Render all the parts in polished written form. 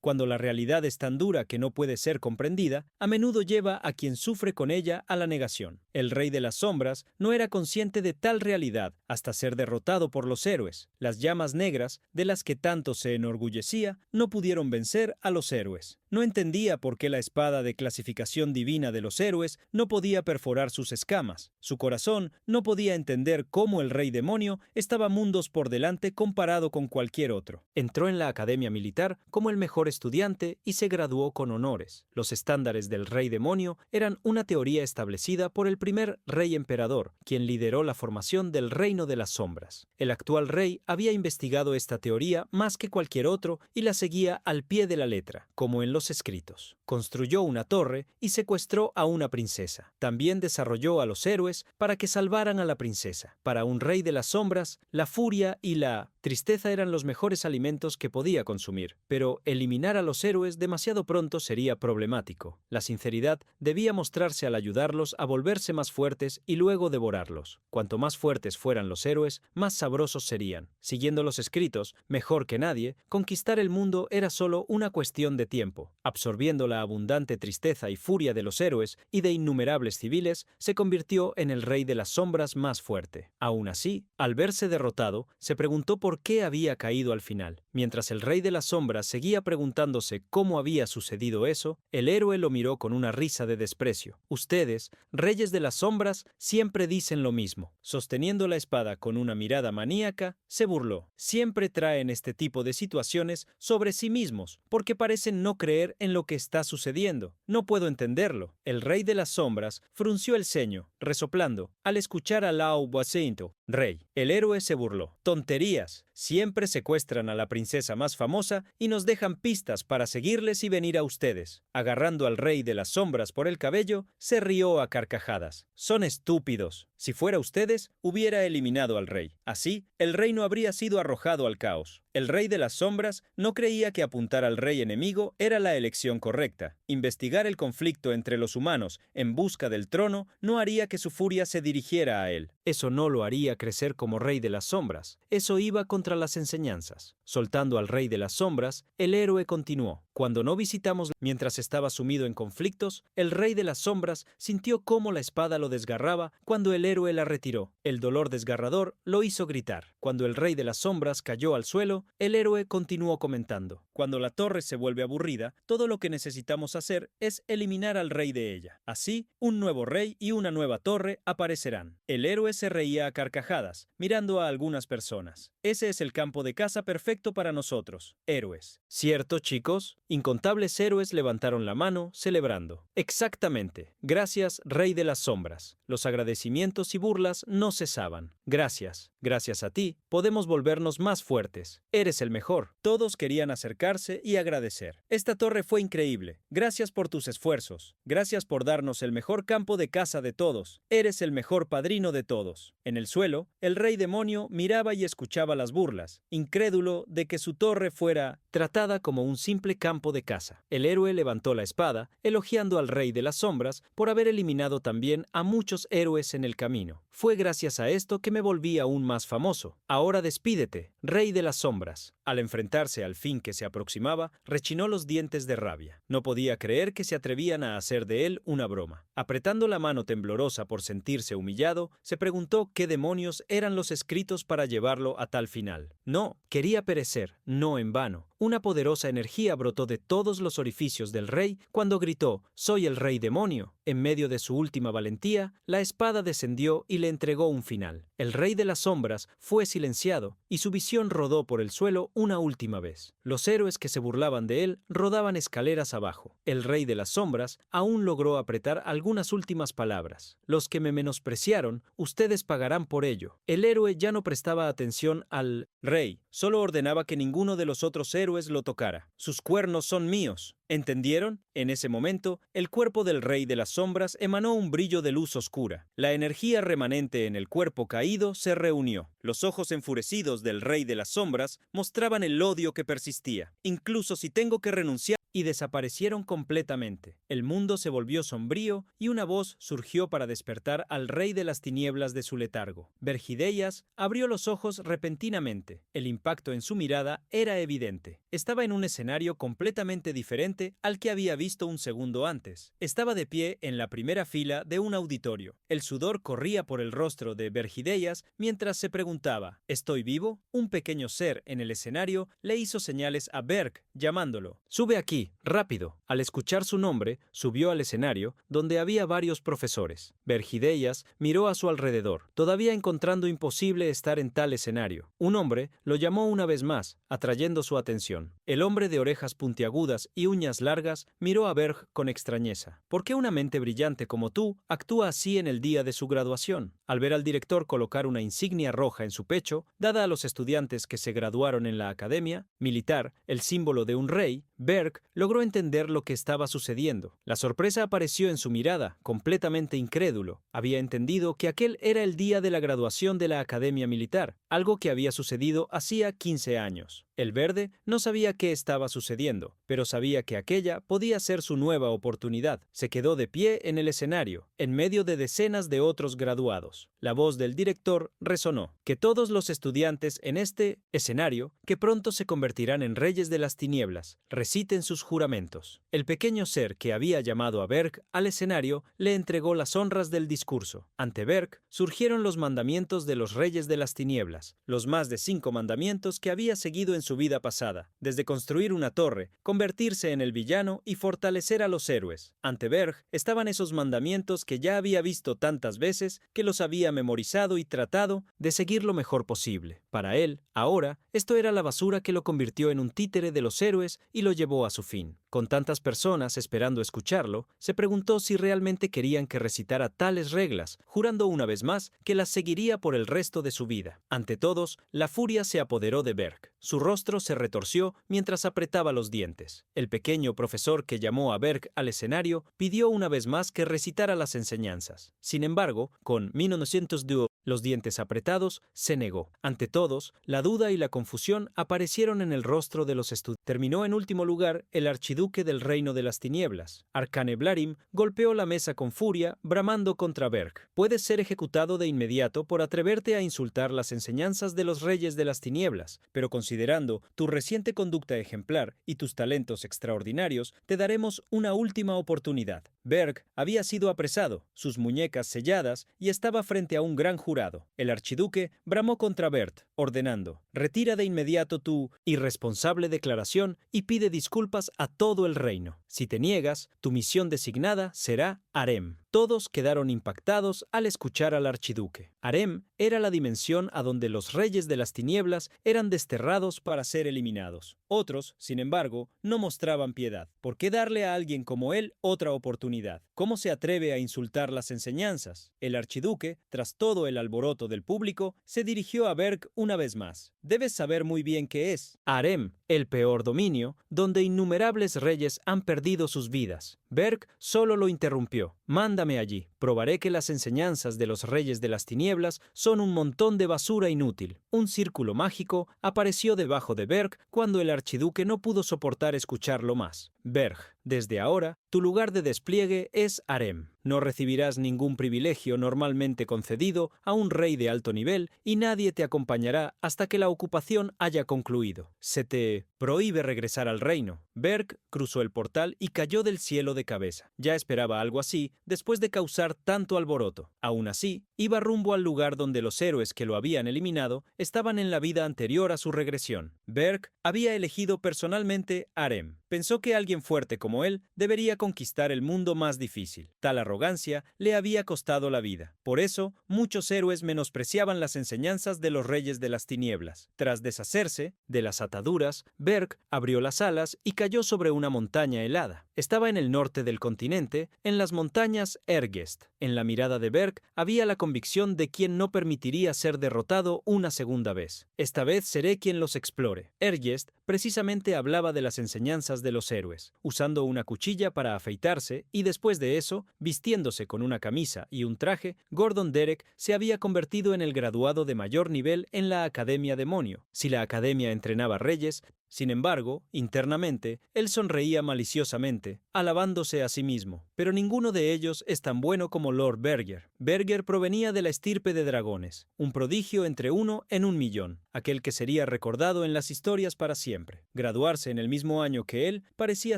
Cuando la realidad es tan dura que no puede ser comprendida, a menudo lleva a quien sufre con ella a la negación. El rey de las sombras no era consciente de tal realidad hasta ser derrotado por los héroes. Las llamas negras, de las que tanto se enorgullecía, no pudieron vencer a los héroes. No entendía por qué la espada de clasificación divina de los héroes no podía perforar sus escamas. Su corazón no podía entender cómo el rey demonio estaba mundos por delante comparado con cualquier otro. Entró en la academia militar como el mejor estudiante y se graduó con honores. Los estándares del rey demonio eran una teoría establecida por el primer rey emperador, quien lideró la formación del reino de las sombras. El actual rey había investigado esta teoría más que cualquier otro y la seguía al pie de la letra, como en los escritos. Construyó una torre y secuestró a una princesa. También desarrolló a los héroes para que salvaran a la princesa. Para un rey de las sombras, la furia y la tristeza eran los mejores alimentos que podía consumir, pero eliminar a los héroes demasiado pronto sería problemático. La sinceridad debía mostrarse al ayudarlos a volverse más fuertes y luego devorarlos. Cuanto más fuertes fueran los héroes, más sabrosos serían. Siguiendo los escritos, mejor que nadie, conquistar el mundo era solo una cuestión de tiempo. Absorbiendo la abundante tristeza y furia de los héroes y de innumerables civiles, se convirtió en el rey de las sombras más fuerte. Aún así, al verse derrotado, se preguntó por qué había caído al final. Mientras el rey de las sombras seguía preguntándose cómo había sucedido eso, el héroe lo miró con una risa de desprecio. Ustedes, reyes de las sombras, siempre dicen lo mismo. Sosteniendo la espada con una mirada maníaca, se burló. Siempre traen este tipo de situaciones sobre sí mismos, porque parecen no creer en lo que está sucediendo. No puedo entenderlo. El rey de las sombras frunció el ceño, resoplando, al escuchar a Lao Buacinto. Rey. El héroe se burló. Tonterías. Siempre secuestran a la princesa más famosa y nos dejan pistas para seguirles y venir a ustedes. Agarrando al rey de las sombras por el cabello, se rió a carcajadas. Son estúpidos. Si fuera ustedes, hubiera eliminado al rey. Así, el reino habría sido arrojado al caos. El rey de las sombras no creía que apuntar al rey enemigo era la elección correcta. Investigar el conflicto entre los humanos en busca del trono no haría que su furia se dirigiera a él. Eso no lo haría crecer como rey de las sombras. Eso iba contra las enseñanzas. Soltando al rey de las sombras, el héroe continuó. Cuando no visitamos mientras estaba sumido en conflictos, el rey de las sombras sintió cómo la espada lo desgarraba cuando el héroe la retiró. El dolor desgarrador lo hizo gritar. Cuando el rey de las sombras cayó al suelo, el héroe continuó comentando. Cuando la torre se vuelve aburrida, todo lo que necesitamos hacer es eliminar al rey de ella. Así, un nuevo rey y una nueva torre aparecerán. El héroe se reía a carcajadas, mirando a algunas personas. Ese es el campo de caza perfecto para nosotros, héroes. ¿Cierto, chicos? Incontables héroes levantaron la mano, celebrando. Exactamente. Gracias, rey de las sombras. Los agradecimientos y burlas no cesaban. Gracias. Gracias a ti, podemos volvernos más fuertes. Eres el mejor. Todos querían acercarse y agradecer. Esta torre fue increíble. Gracias por tus esfuerzos. Gracias por darnos el mejor campo de caza de todos. Eres el mejor padrino de todos. En el suelo, el rey demonio miraba y escuchaba las burlas, incrédulo de que su torre fuera tratada como un simple campo de caza. El héroe levantó la espada, elogiando al rey de las sombras por haber eliminado también a muchos héroes en el camino. Fue gracias a esto que me volví aún más famoso. Ahora despídete, rey de las sombras. Al enfrentarse al fin que se aproximaba, rechinó los dientes de rabia. No podía creer que se atrevían a hacer de él una broma. Apretando la mano temblorosa por sentirse humillado, se preguntó qué demonios eran los escritos para llevarlo a tal final. No, quería perecer, no en vano. Una poderosa energía brotó de todos los orificios del rey cuando gritó: «Soy el rey demonio». En medio de su última valentía, la espada descendió y le entregó un final. El rey de las sombras fue silenciado y su visión rodó por el suelo una última vez. Los héroes que se burlaban de él rodaban escaleras abajo. El rey de las sombras aún logró apretar algunas últimas palabras. «Los que me menospreciaron, ustedes pagarán por ello». El héroe ya no prestaba atención al rey, solo ordenaba que ninguno de los otros héroes lo tocara. «Sus cuernos son míos». ¿Entendieron? En ese momento, el cuerpo del rey de las sombras emanó un brillo de luz oscura. La energía remanente en el cuerpo caído se reunió. Los ojos enfurecidos del Rey de las Sombras mostraban el odio que persistía. Incluso si tengo que renunciar, y desaparecieron completamente. El mundo se volvió sombrío y una voz surgió para despertar al Rey de las Tinieblas de su letargo. Vergideyas abrió los ojos repentinamente. El impacto en su mirada era evidente. Estaba en un escenario completamente diferente al que había visto un segundo antes. Estaba de pie en la primera fila de un auditorio. El sudor corría por el rostro de Vergideyas mientras se preguntaba, ¿estoy vivo? Un pequeño ser en el escenario le hizo señales a Berg, llamándolo. «Sube aquí, rápido». Al escuchar su nombre, subió al escenario, donde había varios profesores. Vergideyas miró a su alrededor, todavía encontrando imposible estar en tal escenario. Un hombre lo llamó una vez más, atrayendo su atención. El hombre de orejas puntiagudas y uñas largas miró a Berg con extrañeza. ¿Por qué una mente brillante como tú actúa así en el día de su graduación? Al ver al director colocar una insignia roja en su pecho, dada a los estudiantes que se graduaron en la academia militar, el símbolo de un rey, Berg logró entender lo que estaba sucediendo. La sorpresa apareció en su mirada, completamente incrédulo. Había entendido que aquel era el día de la graduación de la academia militar, algo que había sucedido hacía 15 años. El verde no sabía qué estaba sucediendo, pero sabía que aquella podía ser su nueva oportunidad. Se quedó de pie en el escenario, en medio de decenas de otros graduados. La voz del director resonó, que todos los estudiantes en este escenario, que pronto se convertirán en reyes de las tinieblas, reciten sus juramentos. El pequeño ser que había llamado a Berg al escenario le entregó las honras del discurso. Ante Berg surgieron los mandamientos de los reyes de las tinieblas, los más de 5 mandamientos que había seguido en su vida pasada, desde construir una torre, convertirse en el villano y fortalecer a los héroes. Ante Berg estaban esos mandamientos que ya había visto tantas veces que los había memorizado y tratado de seguir lo mejor posible. Para él, ahora, esto era la basura que lo convirtió en un títere de los héroes y lo llevó a su fin. Con tantas personas esperando escucharlo, se preguntó si realmente querían que recitara tales reglas, jurando una vez más que las seguiría por el resto de su vida. Ante todos, la furia se apoderó de Berg. Su rostro se retorció mientras apretaba los dientes. El pequeño profesor que llamó a Berg al escenario pidió una vez más que recitara las enseñanzas. Sin embargo, con 1902, los dientes apretados, se negó. Ante todos, la duda y la confusión aparecieron en el rostro de los estudiantes. Terminó en último lugar el archiduque del Reino de las Tinieblas. Arcane Blarim golpeó la mesa con furia, bramando contra Berg. Puedes ser ejecutado de inmediato por atreverte a insultar las enseñanzas de los reyes de las tinieblas, pero considerando tu reciente conducta ejemplar y tus talentos extraordinarios, te daremos una última oportunidad. Berg había sido apresado, sus muñecas selladas, y estaba frente a un gran jurado. El archiduque bramó contra Bert, ordenando: «Retira de inmediato tu irresponsable declaración y pide disculpas a todo el reino. Si te niegas, tu misión designada será Harem». Todos quedaron impactados al escuchar al archiduque. Harem era la dimensión a donde los reyes de las tinieblas eran desterrados para ser eliminados. Otros, sin embargo, no mostraban piedad. ¿Por qué darle a alguien como él otra oportunidad? ¿Cómo se atreve a insultar las enseñanzas? El archiduque, tras todo el alboroto del público, se dirigió a Berg una vez más. Debes saber muy bien qué es Harem, el peor dominio, donde innumerables reyes han perdido sus vidas. Berg solo lo interrumpió. «Mándame allí. Probaré que las enseñanzas de los reyes de las tinieblas son un montón de basura inútil». Un círculo mágico apareció debajo de Berg cuando el archiduque no pudo soportar escucharlo más. «Berg, desde ahora, tu lugar de despliegue es Harem. No recibirás ningún privilegio normalmente concedido a un rey de alto nivel y nadie te acompañará hasta que la ocupación haya concluido. Se te prohíbe regresar al reino». Berg cruzó el portal y cayó del cielo de cabeza. Ya esperaba algo así después de causar tanto alboroto. Aún así, iba rumbo al lugar donde los héroes que lo habían eliminado estaban en la vida anterior a su regresión. Berg había elegido personalmente Harem. Pensó que alguien fuerte como él debería conquistar el mundo más difícil. Tal arrogancia le había costado la vida. Por eso, muchos héroes menospreciaban las enseñanzas de los reyes de las tinieblas. Tras deshacerse de las ataduras, Berg abrió las alas y cayó sobre una montaña helada. Estaba en el norte del continente, en las montañas Ergest. En la mirada de Berg había la convicción de quien no permitiría ser derrotado una segunda vez. «Esta vez seré quien los explore». Ergest precisamente hablaba de las enseñanzas cosas de los héroes, usando una cuchilla para afeitarse y después de eso, vistiéndose con una camisa y un traje, Gordon Derek se había convertido en el graduado de mayor nivel en la Academia Demonio. Si la Academia entrenaba reyes, sin embargo, internamente, él sonreía maliciosamente, alabándose a sí mismo. Pero ninguno de ellos es tan bueno como Lord Berger. Berger provenía de la estirpe de dragones, un prodigio entre 1 en 1.000.000, aquel que sería recordado en las historias para siempre. Graduarse en el mismo año que él parecía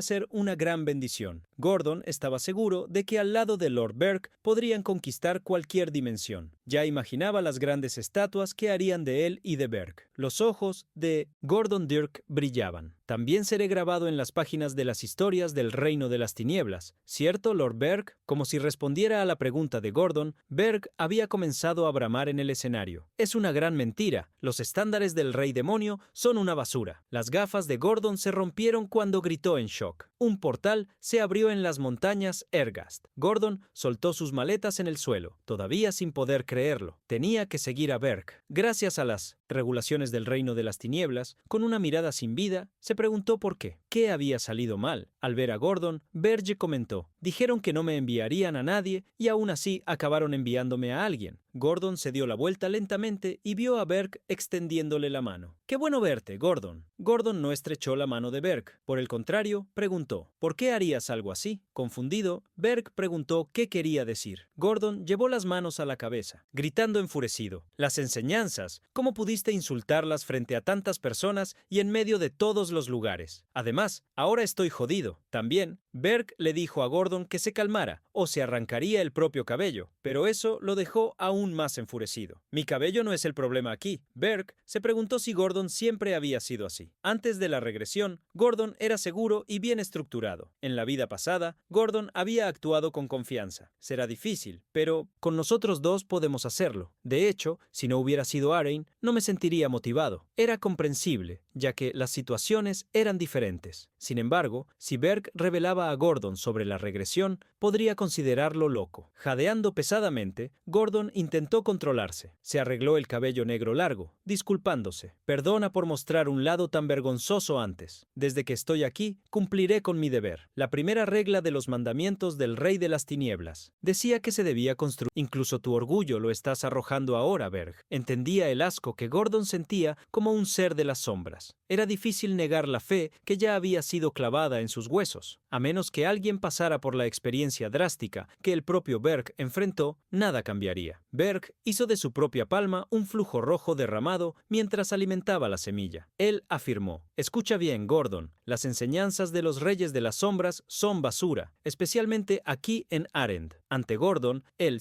ser una gran bendición. Gordon estaba seguro de que al lado de Lord Berg podrían conquistar cualquier dimensión. Ya imaginaba las grandes estatuas que harían de él y de Berg. Los ojos de Gordon Dirk brillaban. También seré grabado en las páginas de las historias del Reino de las Tinieblas. ¿Cierto, Lord Berg? Como si respondiera a la pregunta de Gordon, Berg había comenzado a bramar en el escenario. Es una gran mentira. Los estándares del Rey Demonio son una basura. Las gafas de Gordon se rompieron cuando gritó en shock. Un portal se abrió en las montañas Ergast. Gordon soltó sus maletas en el suelo, todavía sin poder creerlo. Tenía que seguir a Berg. Gracias a las regulaciones del Reino de las Tinieblas, con una mirada sin vida, se preguntó por qué. ¿Qué había salido mal? Al ver a Gordon, Berge comentó: dijeron que no me enviarían a nadie y aún así acabaron enviándome a alguien. Gordon se dio la vuelta lentamente y vio a Berg extendiéndole la mano. «Qué bueno verte, Gordon». Gordon no estrechó la mano de Berg. Por el contrario, preguntó: «¿Por qué harías algo así?» Confundido, Berg preguntó qué quería decir. Gordon llevó las manos a la cabeza, gritando enfurecido: «Las enseñanzas. ¿Cómo pudiste insultarlas frente a tantas personas y en medio de todos los lugares? Además, ahora estoy jodido». También, Berg le dijo a Gordon que se calmara o se arrancaría el propio cabello, pero eso lo dejó aún más enfurecido. «Mi cabello no es el problema aquí». Berg se preguntó si Gordon siempre había sido así. Antes de la regresión, Gordon era seguro y bien estructurado. En la vida pasada, Gordon había actuado con confianza. Será difícil, pero con nosotros dos podemos hacerlo. De hecho, si no hubiera sido Arryn, no me sentiría motivado. Era comprensible, ya que las situaciones eran diferentes. Sin embargo, si Berg revelaba a Gordon sobre la regresión, podría considerarlo loco. Jadeando pesadamente, Gordon intentó controlarse. Se arregló el cabello negro largo, disculpándose. «Perdona por mostrar un lado tan vergonzoso antes. Desde que estoy aquí, cumpliré con mi deber. La primera regla de los mandamientos del Rey de las Tinieblas. Decía que se debía construir. Incluso tu orgullo lo estás arrojando ahora, Berg». Entendía el asco que Gordon sentía como un ser de las sombras. Era difícil negar la fe que ya había sido clavada en sus huesos. A menos que alguien pasara por la experiencia drástica que el propio Berg enfrentó, nada cambiaría. Berg hizo de su propia palma un flujo rojo derramado mientras alimentaba la semilla. Él afirmó: «Escucha bien, Gordon, las enseñanzas de los reyes de las sombras son basura, especialmente aquí en Arend». Ante Gordon, el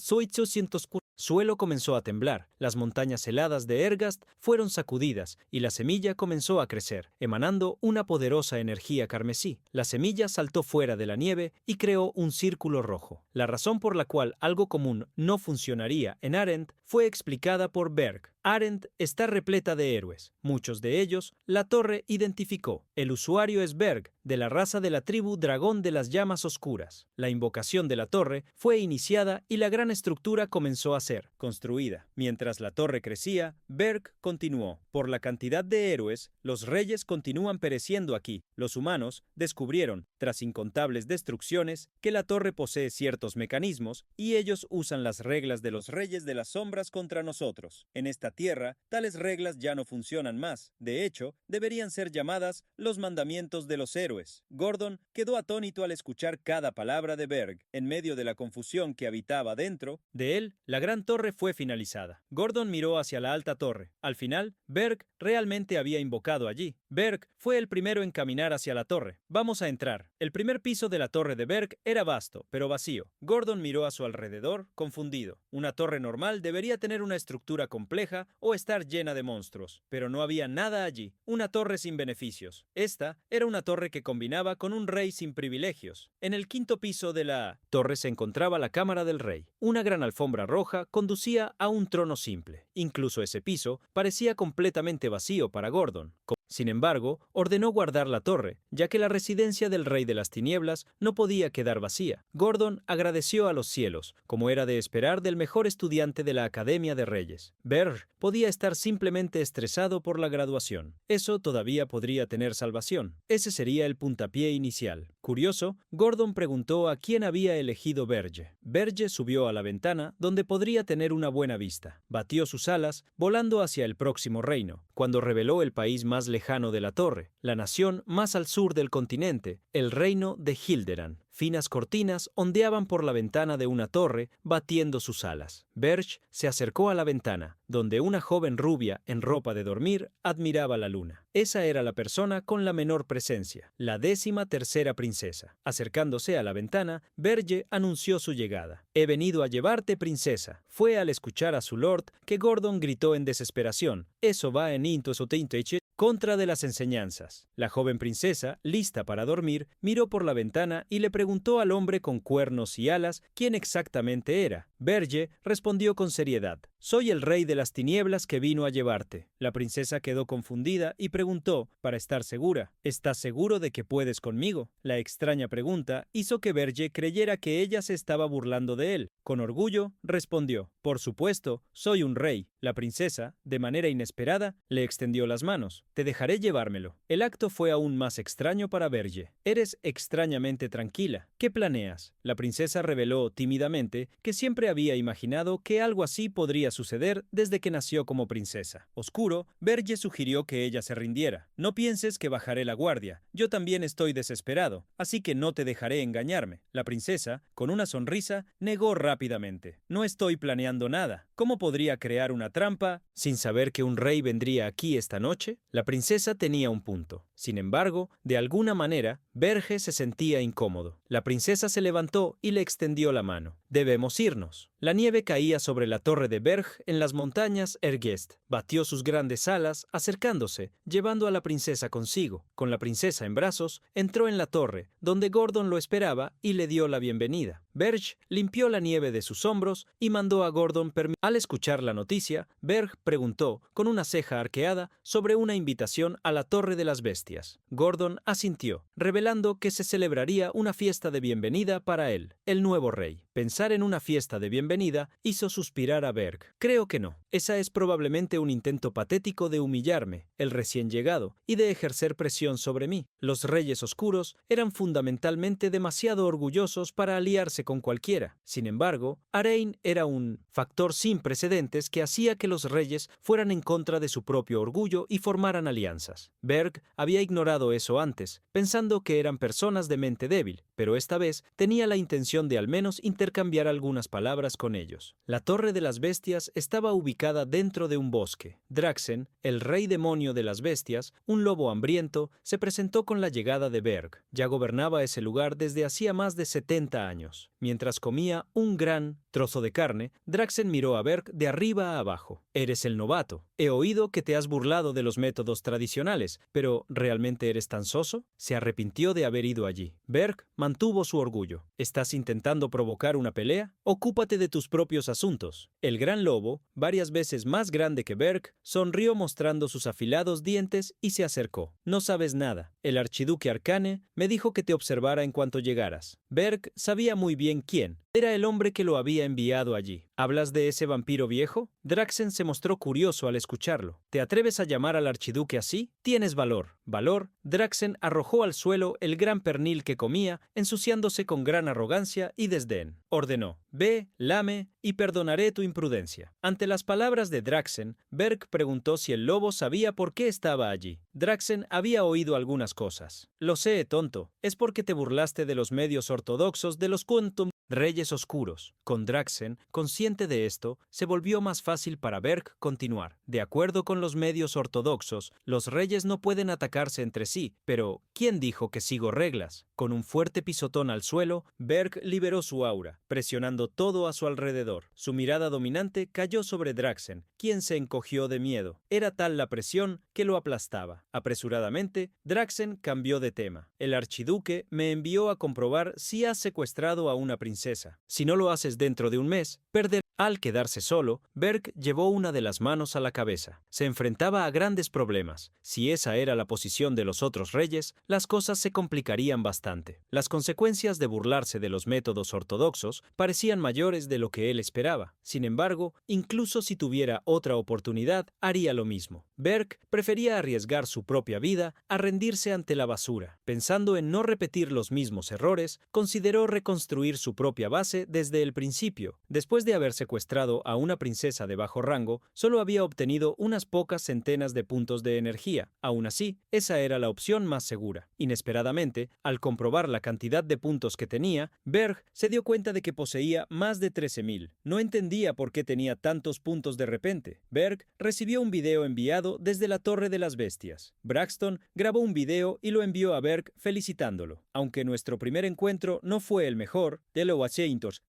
suelo comenzó a temblar, las montañas heladas de Ergast fueron sacudidas y la semilla comenzó a crecer, emanando una poderosa energía carmesí. La semilla saltó fuera de la nieve y creó un círculo rojo. La razón por la cual algo común no funcionaría en Arend fue explicada por Berg. Arend está repleta de héroes. Muchos de ellos la torre identificó. El usuario es Berg, de la raza de la tribu Dragón de las Llamas Oscuras. La invocación de la torre fue iniciada y la gran estructura comenzó a ser construida. Mientras la torre crecía, Berg continuó: «Por la cantidad de héroes, los reyes continúan pereciendo aquí. Los humanos descubrieron, tras incontables destrucciones, que la torre posee ciertos mecanismos y ellos usan las reglas de los reyes de las sombras contra nosotros. En esta tierra, tales reglas ya no funcionan más. De hecho, deberían ser llamadas los mandamientos de los héroes». Gordon quedó atónito al escuchar cada palabra de Berg. En medio de la confusión que habitaba dentro de él, la gran torre fue finalizada. Gordon miró hacia la alta torre. Al final, Berg realmente había invocado allí. Berg fue el primero en caminar hacia la torre. «Vamos a entrar». El primer piso de la torre de Berg era vasto, pero vacío. Gordon miró a su alrededor, confundido. Una torre normal debería tener una estructura compleja o estar llena de monstruos, pero no había nada allí. Una torre sin beneficios. Esta era una torre que combinaba con un rey sin privilegios. En el quinto piso de la torre se encontraba la cámara del rey. Una gran alfombra roja conducía a un trono simple. Incluso ese piso parecía completamente vacío para Gordon. Sin embargo, ordenó guardar la torre, ya que la residencia del Rey de las Tinieblas no podía quedar vacía. Gordon agradeció a los cielos, como era de esperar del mejor estudiante de la Academia de Reyes. Berg podía estar simplemente estresado por la graduación. Eso todavía podría tener salvación. Ese sería el puntapié inicial. Curioso, Gordon preguntó a quién había elegido Berge. Berge subió a la ventana, donde podría tener una buena vista. Batió sus alas, volando hacia el próximo reino, cuando reveló el país más lejano de la torre, la nación más al sur del continente, el reino de Hilderan. Finas cortinas ondeaban por la ventana de una torre, batiendo sus alas. Berge se acercó a la ventana, donde una joven rubia en ropa de dormir admiraba la luna. Esa era la persona con la menor presencia, la 13ª princesa. Acercándose a la ventana, Berge anunció su llegada. «He venido a llevarte, princesa». Fue al escuchar a su lord que Gordon gritó en desesperación. «Eso va en into sotinteche contra de las enseñanzas». La joven princesa, lista para dormir, miró por la ventana y le preguntó al hombre con cuernos y alas quién exactamente era. Berge respondió con seriedad: «Soy el rey de las tinieblas que vino a llevarte». La princesa quedó confundida y preguntó, para estar segura: «¿Estás seguro de que puedes conmigo?». La extraña pregunta hizo que Berge creyera que ella se estaba burlando de él. Con orgullo, respondió: «Por supuesto, soy un rey». La princesa, de manera inesperada, le extendió las manos. «Te dejaré llevármelo». El acto fue aún más extraño para Berge. «Eres extrañamente tranquila. ¿Qué planeas?». La princesa reveló tímidamente que siempre había imaginado que algo así podría suceder desde que nació como princesa. Oscuro, Berge sugirió que ella se rindiera. «No pienses que bajaré la guardia. Yo también estoy desesperado, así que no te dejaré engañarme». La princesa, con una sonrisa, negó rápidamente: «No estoy planeando nada. ¿Cómo podría crear una trampa sin saber que un rey vendría aquí esta noche?». La princesa tenía un punto. Sin embargo, de alguna manera, Berge se sentía incómodo. La princesa se levantó y le extendió la mano. «Debemos irnos». La nieve caía sobre la torre de Berg en las montañas Ergest. Batió sus grandes alas, acercándose, llevando a la princesa consigo. Con la princesa en brazos, entró en la torre, donde Gordon lo esperaba y le dio la bienvenida. Berg limpió la nieve de sus hombros y mandó a Gordon permitir. Al escuchar la noticia, Berg preguntó, con una ceja arqueada, sobre una invitación a la Torre de las Bestias. Gordon asintió, revelando que se celebraría una fiesta de bienvenida para él, el nuevo rey. Pensar en una fiesta de bienvenida hizo suspirar a Berg. «Creo que no. Esa es probablemente un intento patético de humillarme, el recién llegado, y de ejercer presión sobre mí». Los Reyes Oscuros eran fundamentalmente demasiado orgullosos para aliarse con cualquiera. Sin embargo, Arain era un factor sin precedentes que hacía que los reyes fueran en contra de su propio orgullo y formaran alianzas. Berg había ignorado eso antes, pensando que eran personas de mente débil, pero esta vez tenía la intención de al menos intercambiar algunas palabras con ellos. La Torre de las Bestias estaba ubicada dentro de un bosque. Draxen, el rey demonio de las bestias, un lobo hambriento, se presentó con la llegada de Berg. Ya gobernaba ese lugar desde hacía más de 70 años. Mientras comía un gran trozo de carne, Draxen miró a Berg de arriba a abajo. «Eres el novato. He oído que te has burlado de los métodos tradicionales, pero ¿realmente eres tan soso?». Se arrepintió de haber ido allí. Berg mantuvo su orgullo. «¿Estás intentando provocar una pelea? Ocúpate de tus propios asuntos». El gran lobo, varias veces más grande que Berg, sonrió mostrando sus afilados dientes y se acercó. «No sabes nada. El archiduque Arcane me dijo que te observara en cuanto llegaras». Berg sabía muy bien quién. Era el hombre que lo había enviado allí. «¿Hablas de ese vampiro viejo?». Draxen se mostró curioso al escucharlo. «¿Te atreves a llamar al archiduque así? Tienes valor». ¿Valor? Draxen arrojó al suelo el gran pernil que comía, ensuciándose con gran arrogancia y desdén. Ordenó: «Ve, lame y perdonaré tu imprudencia». Ante las palabras de Draxen, Berg preguntó si el lobo sabía por qué estaba allí. Draxen había oído algunas cosas. «Lo sé, tonto. Es porque te burlaste de los medios ortodoxos de los Quantum Reyes Oscuros». Con Draxen, consciente de esto, se volvió más fácil para Berg continuar. «De acuerdo con los medios ortodoxos, los reyes no pueden atacarse entre sí, pero ¿quién dijo que sigo reglas?». Con un fuerte pisotón al suelo, Berg liberó su aura, presionando todo a su alrededor. Su mirada dominante cayó sobre Draxen, quien se encogió de miedo. Era tal la presión que lo aplastaba. Apresuradamente, Draxen cambió de tema. «El archiduque me envió a comprobar si has secuestrado a una princesa princesa. Si no lo haces dentro de un mes, perderás. Al quedarse solo, Berk llevó una de las manos a la cabeza. Se enfrentaba a grandes problemas. Si esa era la posición de los otros reyes, las cosas se complicarían bastante. Las consecuencias de burlarse de los métodos ortodoxos parecían mayores de lo que él esperaba. Sin embargo, incluso si tuviera otra oportunidad, haría lo mismo. Berk prefería arriesgar su propia vida a rendirse ante la basura. Pensando en no repetir los mismos errores, consideró reconstruir su propia base desde el principio. Después de haber secuestrado a una princesa de bajo rango, solo había obtenido unas pocas centenas de puntos de energía. Aún así, esa era la opción más segura. Inesperadamente, al comprobar la cantidad de puntos que tenía, Berg se dio cuenta de que poseía más de 13.000. No entendía por qué tenía tantos puntos de repente. Berg recibió un video enviado desde la Torre de las Bestias. Braxton grabó un video y lo envió a Berg felicitándolo. Aunque nuestro primer encuentro no fue el mejor, de lo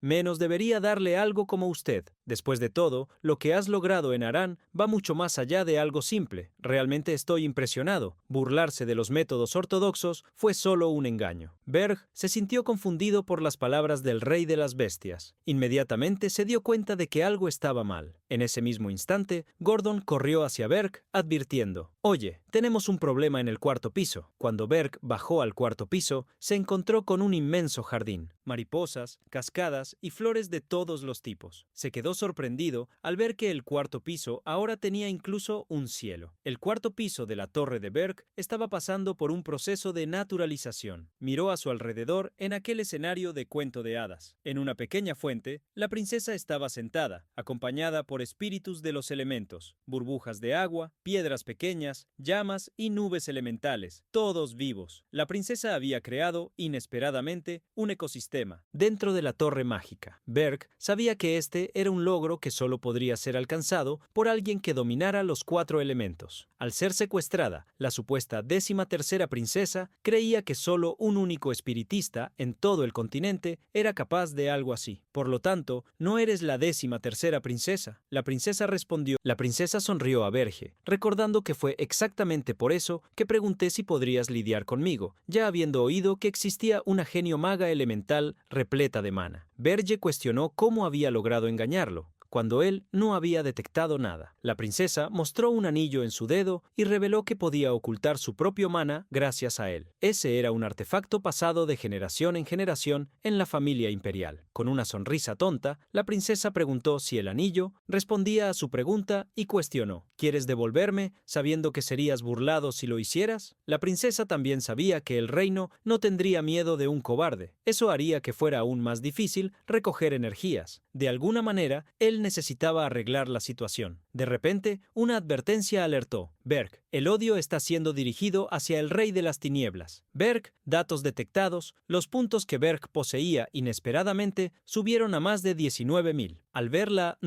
menos debería darle algo como usted. Después de todo, lo que has logrado en Harán va mucho más allá de algo simple. Realmente estoy impresionado. Burlarse de los métodos ortodoxos fue solo un engaño. Berg se sintió confundido por las palabras del rey de las bestias. Inmediatamente se dio cuenta de que algo estaba mal. En ese mismo instante, Gordon corrió hacia Berg, advirtiendo: «Oye, tenemos un problema en el cuarto piso». Cuando Berg bajó al cuarto piso, se encontró con un inmenso jardín. Mariposas, cascadas y flores de todos los tipos. Se quedó sorprendido al ver que el cuarto piso ahora tenía incluso un cielo. El cuarto piso de la torre de Berg estaba pasando por un proceso de naturalización. Miró a su alrededor en aquel escenario de cuento de hadas. En una pequeña fuente, la princesa estaba sentada, acompañada por espíritus de los elementos, burbujas de agua, piedras pequeñas, llamas y nubes elementales, todos vivos. La princesa había creado, inesperadamente, un ecosistema dentro de la torre mágica. Berg sabía que este era un logro que solo podría ser alcanzado por alguien que dominara los 4 elementos. Al ser secuestrada, la supuesta 13ª princesa creía que solo un único espiritista en todo el continente era capaz de algo así. Por lo tanto, no eres la 13ª princesa. La princesa respondió. La princesa sonrió a Berge, recordando que fue exactamente por eso que pregunté si podrías lidiar conmigo, ya habiendo oído que existía una genio maga elemental repleta de mana. Berge cuestionó cómo había logrado engañarlo, cuando él no había detectado nada. La princesa mostró un anillo en su dedo y reveló que podía ocultar su propio mana gracias a él. Ese era un artefacto pasado de generación en generación en la familia imperial. Con una sonrisa tonta, la princesa preguntó si el anillo respondía a su pregunta y cuestionó: ¿Quieres devolverme sabiendo que serías burlado si lo hicieras? La princesa también sabía que el reino no tendría miedo de un cobarde. Eso haría que fuera aún más difícil recoger energías. De alguna manera, él necesitaba arreglar la situación. De repente, una advertencia alertó: Berg, el odio está siendo dirigido hacia el rey de las tinieblas. Berg, datos detectados, los puntos que Berg poseía inesperadamente subieron a más de 19.000. Al ver la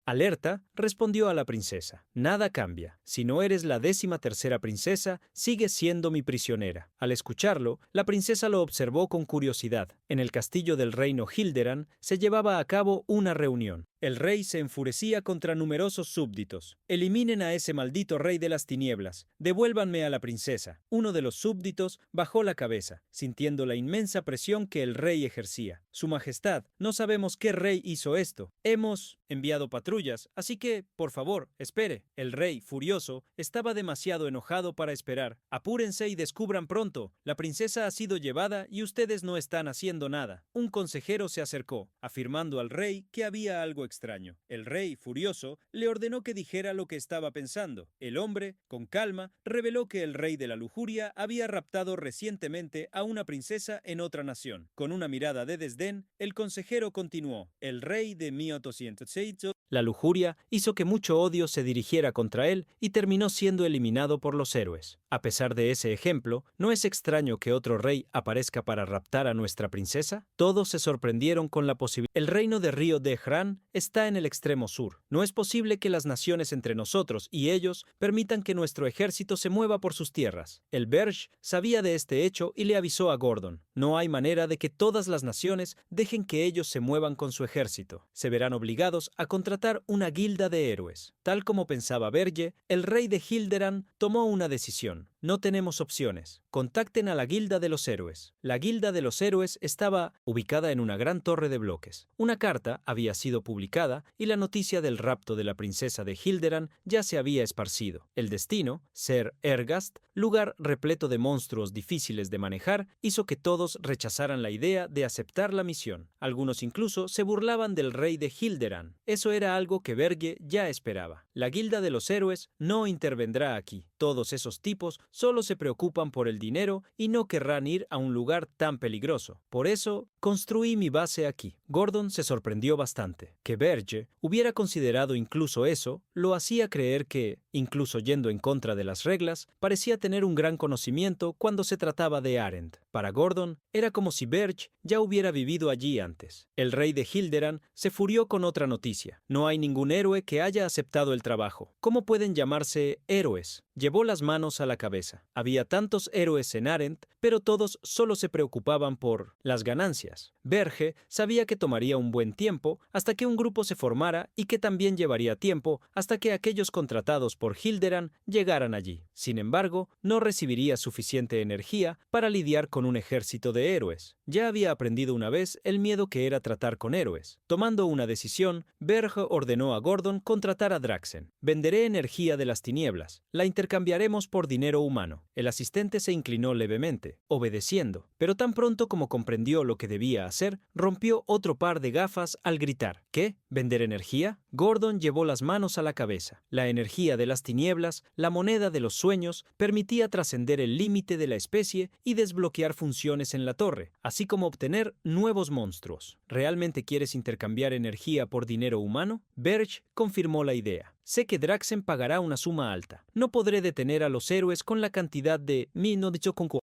alerta, respondió a la princesa: nada cambia. Si no eres la 13ª princesa, sigues siendo mi prisionera. Al escucharlo, la princesa lo observó con curiosidad. En el castillo del reino Hilderan se llevaba a cabo una reunión. El rey se enfurecía contra numerosos súbditos. «Eliminen a ese maldito rey de las tinieblas. Devuélvanme a la princesa». Uno de los súbditos bajó la cabeza, sintiendo la inmensa presión que el rey ejercía. «Su Majestad, no sabemos qué rey hizo esto. Hemos enviado patrullas, así que, por favor, espere». El rey, furioso, estaba demasiado enojado para esperar. «Apúrense y descubran pronto. La princesa ha sido llevada y ustedes no están haciendo nada». Un consejero se acercó, afirmando al rey que había algo extraño. El rey, furioso, le ordenó que dijera lo que estaba pensando. El hombre, con calma, reveló que el rey de la lujuria había raptado recientemente a una princesa en otra nación. Con una mirada de desdén, el consejero continuó: el rey de Miotosientoseitzo. La lujuria hizo que mucho odio se dirigiera contra él y terminó siendo eliminado por los héroes. A pesar de ese ejemplo, ¿no es extraño que otro rey aparezca para raptar a nuestra princesa? Todos se sorprendieron con la posibilidad. El reino de Río de Hrán está en el extremo sur. No es posible que las naciones entre nosotros y ellos permitan que nuestro ejército se mueva por sus tierras. El Berge sabía de este hecho y le avisó a Gordon: no hay manera de que todas las naciones dejen que ellos se muevan con su ejército. Se verán obligados a contratar una guilda de héroes. Tal como pensaba Berge, el rey de Hilderan tomó una decisión. no tenemos opciones. Contacten a la Guilda de los Héroes. La Guilda de los Héroes estaba ubicada en una gran torre de bloques. Una carta había sido publicada y la noticia del rapto de la princesa de Hilderan ya se había esparcido. El destino, Ser Ergast, lugar repleto de monstruos difíciles de manejar, hizo que todos rechazaran la idea de aceptar la misión. Algunos incluso se burlaban del rey de Hilderan. Eso era algo que Berge ya esperaba. La Guilda de los Héroes no intervendrá aquí. Todos esos tipos solo se preocupan por el dinero y no querrán ir a un lugar tan peligroso. Por eso, construí mi base aquí. Gordon se sorprendió bastante. Que Berge hubiera considerado incluso eso, lo hacía creer que, incluso yendo en contra de las reglas, parecía tener un gran conocimiento cuando se trataba de Arendt. Para Gordon, era como si Berge ya hubiera vivido allí antes. El rey de Hilderan se furió con otra noticia. No hay ningún héroe que haya aceptado el trabajo. ¿Cómo pueden llamarse héroes? Llevó las manos a la cabeza. Había tantos héroes en Arendt, pero todos solo se preocupaban por las ganancias. Berge sabía que tomaría un buen tiempo hasta que un grupo se formara y que también llevaría tiempo hasta que aquellos contratados por Hilderan llegaran allí. Sin embargo, no recibiría suficiente energía para lidiar con un ejército de héroes. Ya había aprendido una vez el miedo que era tratar con héroes. Tomando una decisión, Berge ordenó a Gordon contratar a Draxen. Venderé energía de las tinieblas. La intercambiaremos por dinero humano. El asistente se inclinó levemente, obedeciendo, pero tan pronto como comprendió lo que debía hacer, rompió otro par de gafas al gritar. ¿Qué? ¿Vender energía? Gordon llevó las manos a la cabeza. La energía de las tinieblas, la moneda de los sueños, permitía trascender el límite de la especie y desbloquear funciones en la torre, así como obtener nuevos monstruos. ¿Realmente quieres intercambiar energía por dinero humano? Berge confirmó la idea. Sé que Draxen pagará una suma alta. No podré detener a los héroes con la cantidad de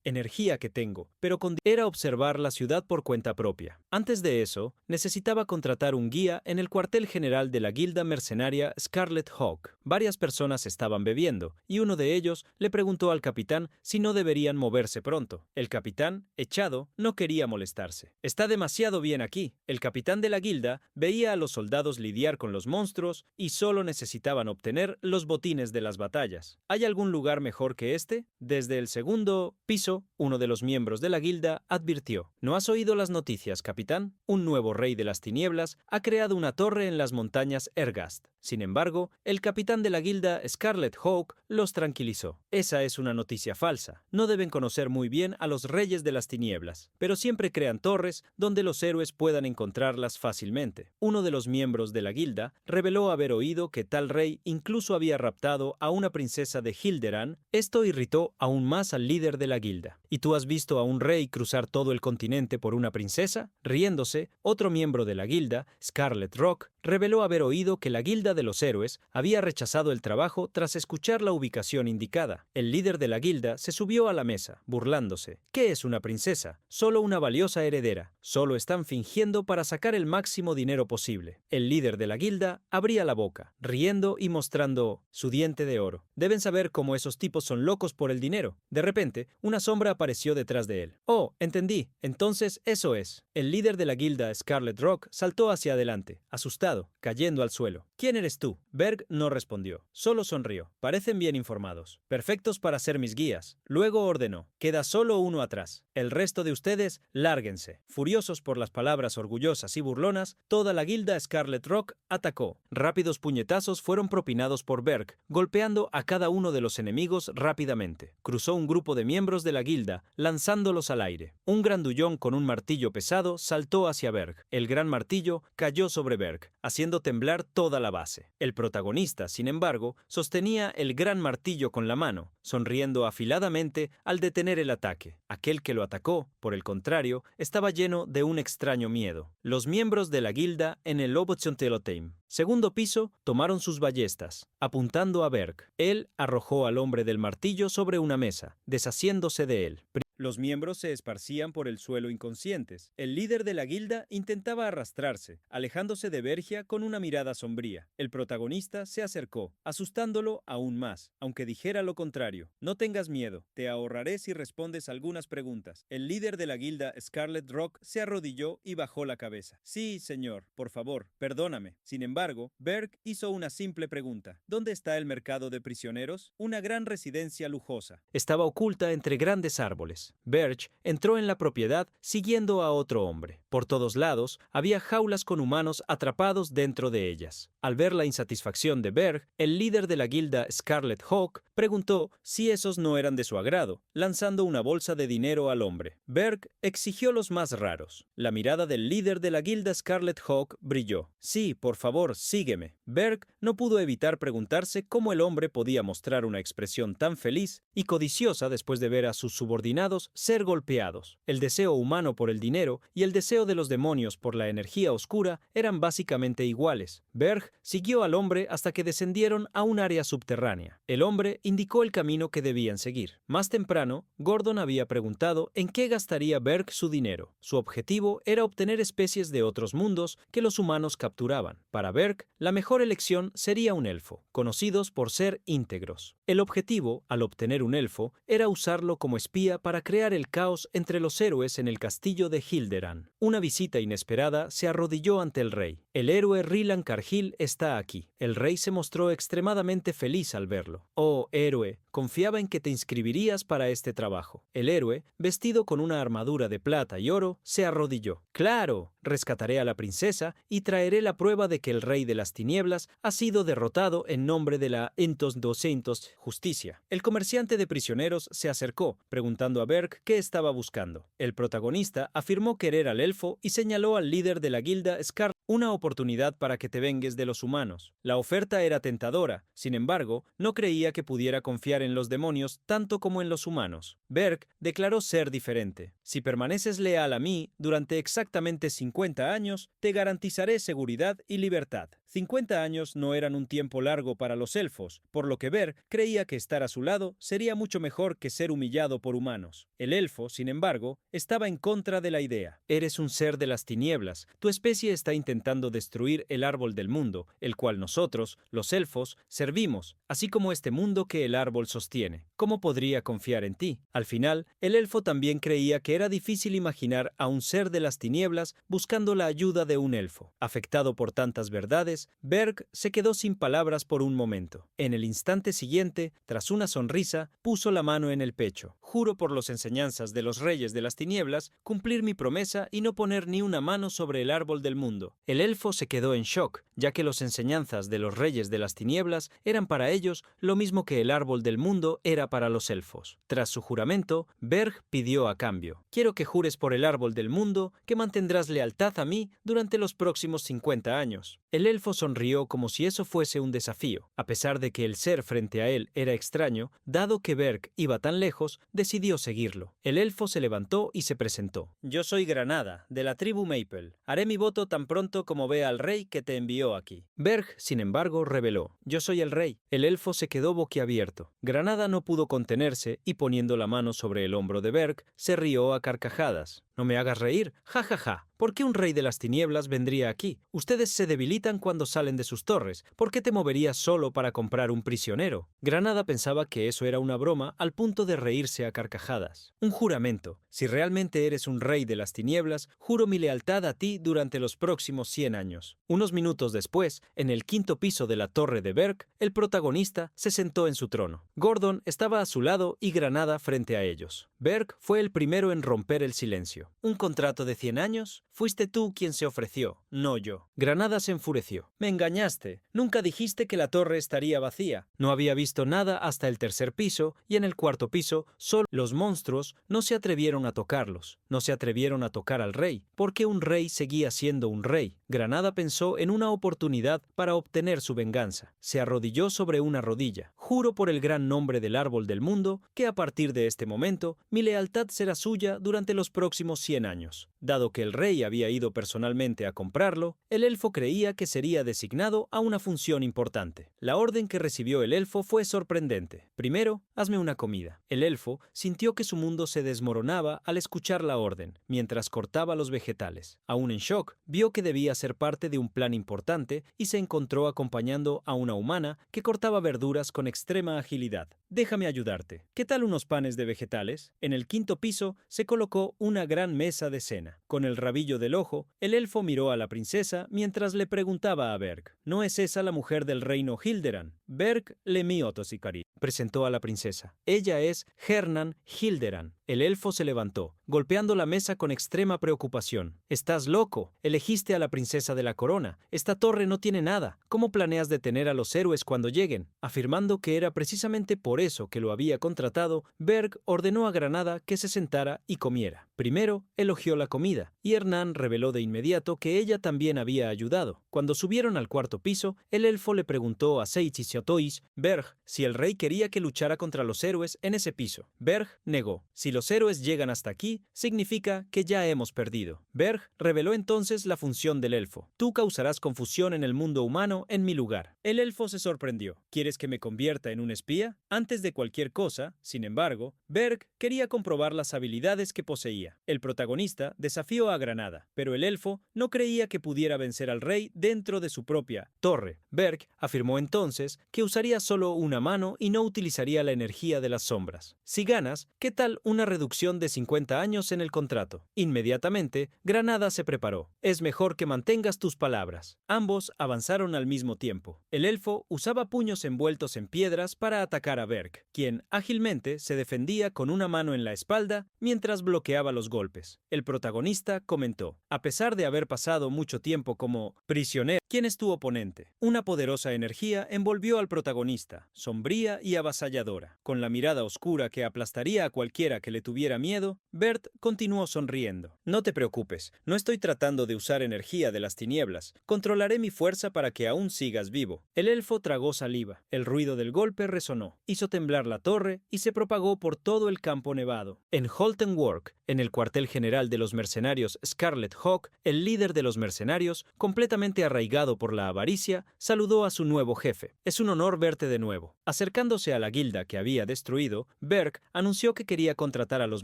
energía que tengo, pero era observar la ciudad por cuenta propia. Antes de eso, necesitaba contratar un guía en el cuartel general de la guilda mercenaria Scarlet Hawk. Varias personas estaban bebiendo, y uno de ellos le preguntó al capitán si no deberían moverse pronto. El capitán, echado, no quería molestarse. Está demasiado bien aquí. El capitán de la guilda veía a los soldados lidiar con los monstruos y solo necesitaban obtener los botines de las batallas. ¿Hay algún lugar mejor que este? Desde el segundo piso, uno de los miembros de la guilda advirtió: ¿No has oído las noticias, capitán? Un nuevo rey de las tinieblas ha creado una torre en las montañas Ergast. Sin embargo, el capitán de la guilda Scarlet Hawk los tranquilizó. Esa es una noticia falsa. No deben conocer muy bien a los reyes de las tinieblas, pero siempre crean torres donde los héroes puedan encontrarlas fácilmente. Uno de los miembros de la guilda reveló haber oído que tal rey incluso había raptado a una princesa de Hilderan. Esto irritó aún más al líder de la guilda. ¿Y tú has visto a un rey cruzar todo el continente por una princesa? Riéndose, otro miembro de la guilda, Scarlet Rock, reveló haber oído que la Guilda de los Héroes había rechazado el trabajo tras escuchar la ubicación indicada. El líder de la guilda se subió a la mesa, burlándose. ¿Qué es una princesa? Solo una valiosa heredera. Solo están fingiendo para sacar el máximo dinero posible. El líder de la guilda abría la boca, riendo y mostrando su diente de oro. Deben saber cómo esos tipos son locos por el dinero. De repente, una sombra apareció detrás de él. Oh, entendí. Entonces eso es. El líder de la guilda, Scarlet Rock, saltó hacia adelante, asustado, cayendo al suelo. ¿Quién eres tú? Berg no respondió. Solo sonrió. Parecen bien informados. Perfectos para ser mis guías. Luego ordenó: queda solo uno atrás. El resto de ustedes, lárguense. Furiosos por las palabras orgullosas y burlonas, toda la guilda Scarlet Rock atacó. Rápidos puñetazos fueron propinados por Berg, golpeando a cada uno de los enemigos rápidamente. Cruzó un grupo de miembros de la guilda, lanzándolos al aire. Un grandullón con un martillo pesado saltó hacia Berg. El gran martillo cayó sobre Berg, haciendo temblar toda la base. El protagonista, sin embargo, sostenía el gran martillo con la mano, sonriendo afiladamente al detener el ataque. Aquel que lo atacó, por el contrario, estaba lleno de un extraño miedo. Los miembros de la guilda en el Lobotiontelotheim. Segundo piso, tomaron sus ballestas, apuntando a Berg. Él arrojó al hombre del martillo sobre una mesa, deshaciéndose de él. Los miembros se esparcían por el suelo inconscientes. El líder de la guilda intentaba arrastrarse, alejándose de Bergia con una mirada sombría. El protagonista se acercó, asustándolo aún más, aunque dijera lo contrario. No tengas miedo, te ahorraré si respondes algunas preguntas. El líder de la guilda, Scarlet Rock, se arrodilló y bajó la cabeza. Sí, señor, por favor, perdóname. Sin embargo, Berg hizo una simple pregunta. ¿Dónde está el mercado de prisioneros? Una gran residencia lujosa. Estaba oculta entre grandes árboles. Berg entró en la propiedad siguiendo a otro hombre. Por todos lados había jaulas con humanos atrapados dentro de ellas. Al ver la insatisfacción de Berg, el líder de la guilda Scarlet Hawk preguntó si esos no eran de su agrado, lanzando una bolsa de dinero al hombre. Berg exigió los más raros. La mirada del líder de la guilda Scarlet Hawk brilló. Sí, por favor, sígueme. Berg no pudo evitar preguntarse cómo el hombre podía mostrar una expresión tan feliz y codiciosa después de ver a sus subordinados ser golpeados. El deseo humano por el dinero y el deseo de los demonios por la energía oscura eran básicamente iguales. Berg siguió al hombre hasta que descendieron a un área subterránea. El hombre indicó el camino que debían seguir. Más temprano, Gordon había preguntado en qué gastaría Berg su dinero. Su objetivo era obtener especies de otros mundos que los humanos capturaban. Para Berg, la mejor elección sería un elfo, conocidos por ser íntegros. El objetivo, al obtener un elfo, era usarlo como espía para crear el caos entre los héroes en el castillo de Hilderan. Una visita inesperada se arrodilló ante el rey. El héroe Rilan Cargill está aquí. El rey se mostró extremadamente feliz al verlo. Oh, héroe, confiaba en que te inscribirías para este trabajo. El héroe, vestido con una armadura de plata y oro, se arrodilló. ¡Claro! Rescataré a la princesa y traeré la prueba de que el rey de las tinieblas ha sido derrotado en nombre de la Entos 200 justicia. El comerciante de prisioneros se acercó, preguntando a Berg qué estaba buscando. El protagonista afirmó querer al elfo y señaló al líder de la guilda Scar una oportunidad para que te vengues de los humanos. La oferta era tentadora, sin embargo, no creía que pudiera confiar en los demonios tanto como en los humanos. Berg declaró ser diferente. Si permaneces leal a mí durante exactamente 50 años, te garantizaré seguridad y libertad. 50 años no eran un tiempo largo para los elfos, por lo que Berg creía que estar a su lado sería mucho mejor que ser humillado por humanos. El elfo, sin embargo, estaba en contra de la idea. Eres un ser de las tinieblas. Tu especie está intentando destruir el árbol del mundo, el cual nosotros, los elfos, servimos, así como este mundo que el árbol sostiene. ¿Cómo podría confiar en ti? Al final, el elfo también creía que era difícil imaginar a un ser de las tinieblas buscando la ayuda de un elfo. Afectado por tantas verdades, Berg se quedó sin palabras por un momento. En el instante siguiente, tras una sonrisa, puso la mano en el pecho. Juro por las enseñanzas de los reyes de las tinieblas, cumplir mi promesa y no poner ni una mano sobre el árbol del mundo. El elfo se quedó en shock, ya que las enseñanzas de los reyes de las tinieblas eran para ellos lo mismo que el árbol del mundo era para los elfos. Tras su juramento, Berg pidió a cambio: quiero que jures por el árbol del mundo que mantendrás lealtad a mí durante los próximos 50 años. El elfo sonrió como si eso fuese un desafío. A pesar de que el ser frente a él era extraño, dado que Berg iba tan lejos, decidió seguirlo. El elfo se levantó y se presentó. Yo soy Granada, de la tribu Maple. Haré mi voto tan pronto como vea al rey que te envió aquí. Berg, sin embargo, reveló: yo soy el rey. El elfo se quedó boquiabierto. Granada no pudo contenerse y, poniendo la mano sobre el hombro de Berg, se rió a carcajadas. No me hagas reír, ja ja ja. ¿Por qué un rey de las tinieblas vendría aquí? Ustedes se debilitan cuando salen de sus torres. ¿Por qué te moverías solo para comprar un prisionero? Granada pensaba que eso era una broma al punto de reírse a carcajadas. Un juramento. Si realmente eres un rey de las tinieblas, juro mi lealtad a ti durante los próximos 100 años. Unos minutos después, en el 5º piso de la torre de Berg, el protagonista se sentó en su trono. Gordon estaba a su lado y Granada frente a ellos. Berg fue el primero en romper el silencio. ¿Un contrato de 100 años? Fuiste tú quien se ofreció, no yo. Granada se enfureció. Me engañaste. Nunca dijiste que la torre estaría vacía. No había visto nada hasta el 3er piso y en el 4º piso solo los monstruos no se atrevieron a tocarlos. No se atrevieron a tocar al rey, porque un rey seguía siendo un rey. Granada pensó en una oportunidad para obtener su venganza. Se arrodilló sobre una rodilla. Juro por el gran nombre del árbol del mundo que a partir de este momento mi lealtad será suya durante los próximos 100 años. Dado que el rey había ido personalmente a comprarlo, el elfo creía que sería designado a una función importante. La orden que recibió el elfo fue sorprendente. Primero, hazme una comida. El elfo sintió que su mundo se desmoronaba al escuchar la orden, mientras cortaba los vegetales. Aún en shock, vio que debía ser parte de un plan importante y se encontró acompañando a una humana que cortaba verduras con extrema agilidad. Déjame ayudarte. ¿Qué tal unos panes de vegetales? En el quinto piso se colocó una gran mesa de cena. Con el rabillo del ojo, el elfo miró a la princesa mientras le preguntaba a Berg: ¿No es esa la mujer del reino Hilderan? Berg Lemiotosikari presentó a la princesa. Ella es Hernan Hilderan. El elfo se levantó, golpeando la mesa con extrema preocupación. «Estás loco. Elegiste a la princesa de la corona. Esta torre no tiene nada. ¿Cómo planeas detener a los héroes cuando lleguen?» Afirmando que era precisamente por eso que lo había contratado, Berg ordenó a Granada que se sentara y comiera. Primero, elogió la comida, y Hernán reveló de inmediato que ella también había ayudado. Cuando subieron al cuarto piso, el elfo le preguntó a Seitzisiatois, Berg, si el rey quería que luchara contra los héroes en ese piso. Berg negó. Si los héroes llegan hasta aquí, significa que ya hemos perdido. Berg reveló entonces la función del elfo. Tú causarás confusión en el mundo humano en mi lugar. El elfo se sorprendió. ¿Quieres que me convierta en un espía? Antes de cualquier cosa, sin embargo, Berg quería comprobar las habilidades que poseía. El protagonista desafió a Granada, pero el elfo no creía que pudiera vencer al rey dentro de su propia torre. Berg afirmó entonces que usaría solo una mano y no utilizaría la energía de las sombras. Si ganas, ¿qué tal una reducción de 50 años en el contrato? Inmediatamente, Granada se preparó. Es mejor que mantengas tus palabras. Ambos avanzaron al mismo tiempo. El elfo usaba puños envueltos en piedras para atacar a Berg, quien ágilmente se defendía con una mano en la espalda mientras bloqueaba los golpes. El protagonista comentó: a pesar de haber pasado mucho tiempo como prisionero, ¿quién es tu oponente? Una poderosa energía envolvió al protagonista, sombría y avasalladora. Con la mirada oscura que aplastaría a cualquiera que le tuviera miedo, Bert continuó sonriendo. No te preocupes, no estoy tratando de usar energía de las tinieblas. Controlaré mi fuerza para que aún sigas vivo. El elfo tragó saliva. El ruido del golpe resonó, hizo temblar la torre y se propagó por todo el campo nevado. En Holten Work, en el cuartel general de los mercenarios Scarlet Hawk, el líder de los mercenarios, completamente arraigado por la avaricia, saludó a su nuevo jefe. Es un honor verte de nuevo. Acercándose a la guilda que había destruido, Berg anunció que quería contratar a los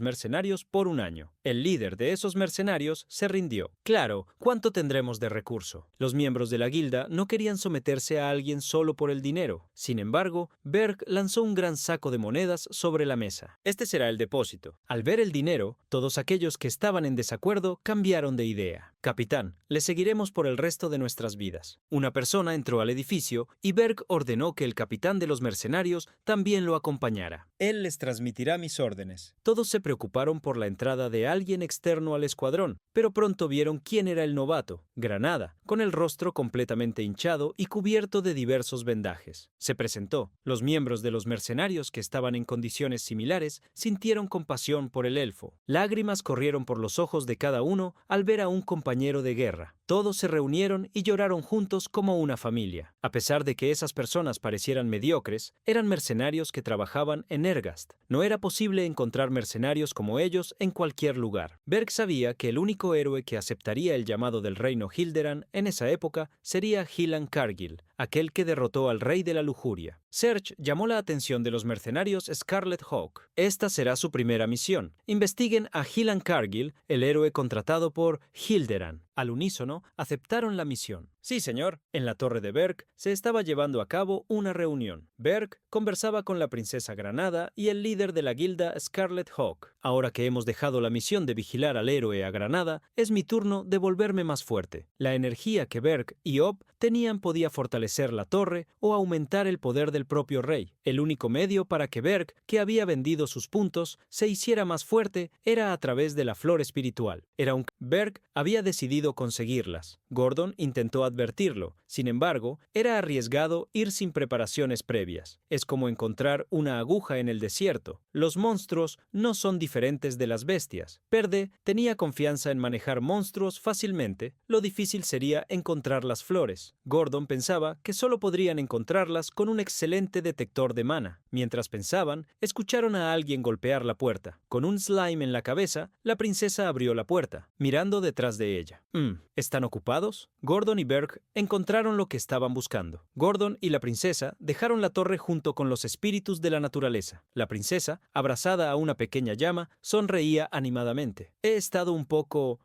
mercenarios por un año. El líder de esos mercenarios se rindió. Claro, ¿cuánto tendremos de recurso? Los miembros de la guilda no querían someterse a alguien solo por el dinero. Sin embargo, Berg lanzó un gran saco de monedas sobre la mesa. Este será el depósito. Al ver el dinero, todos aquellos que estaban en desacuerdo cambiaron de idea. Capitán, le seguiremos por el resto de nuestras vidas. Una persona entró al edificio y Berg ordenó que el capitán de los mercenarios también lo acompañara. Él les transmitirá mis órdenes. Todos se preocuparon por la entrada de alguien externo al escuadrón, pero pronto vieron quién era el novato, Granada, con el rostro completamente hinchado y cubierto de diversos vendajes. Se presentó. Los miembros de los mercenarios que estaban en condiciones similares sintieron compasión por el elfo. Lágrimas corrieron por los ojos de cada uno al ver a un compañero de guerra. Todos se reunieron y lloraron juntos como una familia. A pesar de que esas personas parecieran mediocres, eran mercenarios que trabajaban en Ergast. No era posible encontrar mercenarios como ellos en cualquier lugar. Berg sabía que el único héroe que aceptaría el llamado del reino Hilderan en esa época sería Hilan Cargill, aquel que derrotó al rey de la lujuria. Serge llamó la atención de los mercenarios Scarlet Hawk. Esta será su primera misión. Investiguen a Hilan Cargill, el héroe contratado por Hilderan. Al unísono, aceptaron la misión. Sí, señor. En la torre de Berg se estaba llevando a cabo una reunión. Berg conversaba con la princesa Granada y el líder de la guilda Scarlet Hawk. Ahora que hemos dejado la misión de vigilar al héroe a Granada, es mi turno de volverme más fuerte. La energía que Berg y Ob tenían podía fortalecer la torre o aumentar el poder del propio rey. El único medio para que Berg, que había vendido sus puntos, se hiciera más fuerte era a través de la flor espiritual. Berg había decidido conseguirlas. Gordon intentó advertir advertirlo. Sin embargo, era arriesgado ir sin preparaciones previas. Es como encontrar una aguja en el desierto. Los monstruos no son diferentes de las bestias. Perde tenía confianza en manejar monstruos fácilmente. Lo difícil sería encontrar las flores. Gordon pensaba que solo podrían encontrarlas con un excelente detector de mana. Mientras pensaban, escucharon a alguien golpear la puerta. Con un slime en la cabeza, la princesa abrió la puerta, mirando detrás de ella. ¿Están ocupados? Gordon y Berg encontraron lo que estaban buscando. Gordon y la princesa dejaron la torre junto con los espíritus de la naturaleza. La princesa, abrazada a una pequeña llama, sonreía animadamente. He estado un poco,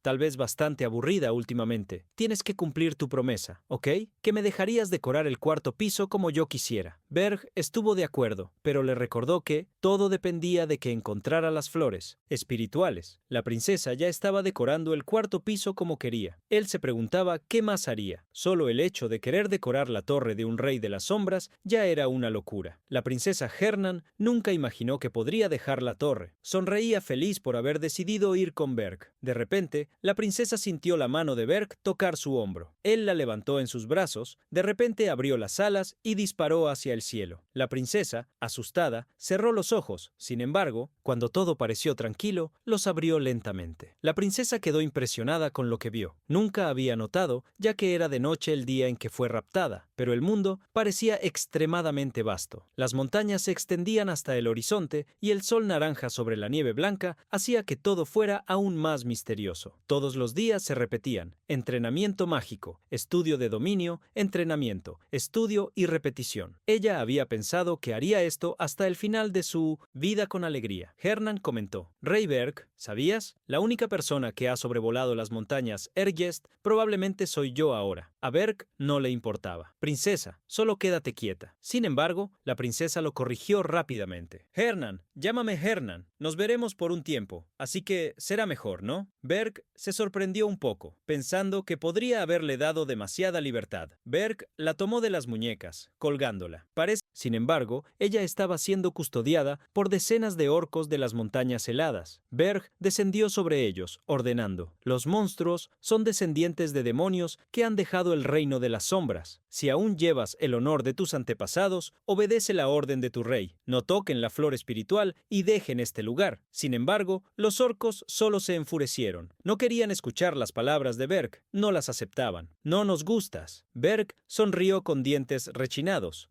tal vez bastante aburrida últimamente. Tienes que cumplir tu promesa, ¿ok? Que me dejarías decorar el cuarto piso como yo quisiera. Berg estuvo de acuerdo, pero le recordó que todo dependía de que encontrara las flores espirituales. La princesa ya estaba decorando el cuarto piso como quería. Él se preguntaba qué más haría. Solo el hecho de querer decorar la torre de un rey de las sombras ya era una locura. La princesa Hernan nunca imaginó que podría dejar la torre. Sonreía feliz por haber decidido ir con Berg. De repente, la princesa sintió la mano de Berg tocar su hombro. Él la levantó en sus brazos, de repente abrió las alas y disparó hacia el cielo. La princesa, asustada, cerró los ojos. Sin embargo, cuando todo pareció tranquilo, los abrió lentamente. La princesa quedó impresionada con lo que vio. Nunca había notado, ya que era de noche el día en que fue raptada, pero el mundo parecía extremadamente vasto. Las montañas se extendían hasta el horizonte y el sol naranja sobre la nieve blanca hacía que todo fuera aún más misterioso. Todos los días se repetían: entrenamiento mágico, estudio de dominio, entrenamiento, estudio y repetición. Ella había pensado que haría esto hasta el final de su vida con alegría. Hernan comentó: Rey Berg, ¿sabías? La única persona que ha sobrevolado las montañas Ergest probablemente soy yo ahora. A Berg no le importaba. Princesa, solo quédate quieta. Sin embargo, la princesa lo corrigió rápidamente. Hernan, llámame Hernan. Nos veremos por un tiempo, así que será mejor, ¿no? Berg se sorprendió un poco, pensando que podría haberle dado demasiada libertad. Berg la tomó de las muñecas, colgándola. Sin embargo, ella estaba siendo custodiada por decenas de orcos de las montañas heladas. Berg descendió sobre ellos, ordenando: los monstruos son descendientes de demonios que han dejado el reino de las sombras. Si aún llevas el honor de tus antepasados, obedece la orden de tu rey. No toquen la flor espiritual y dejen este lugar. Sin embargo, los orcos solo se enfurecieron. No querían escuchar las palabras de Berg, no las aceptaban. No nos gustas. Berg sonrió con dientes rechinados.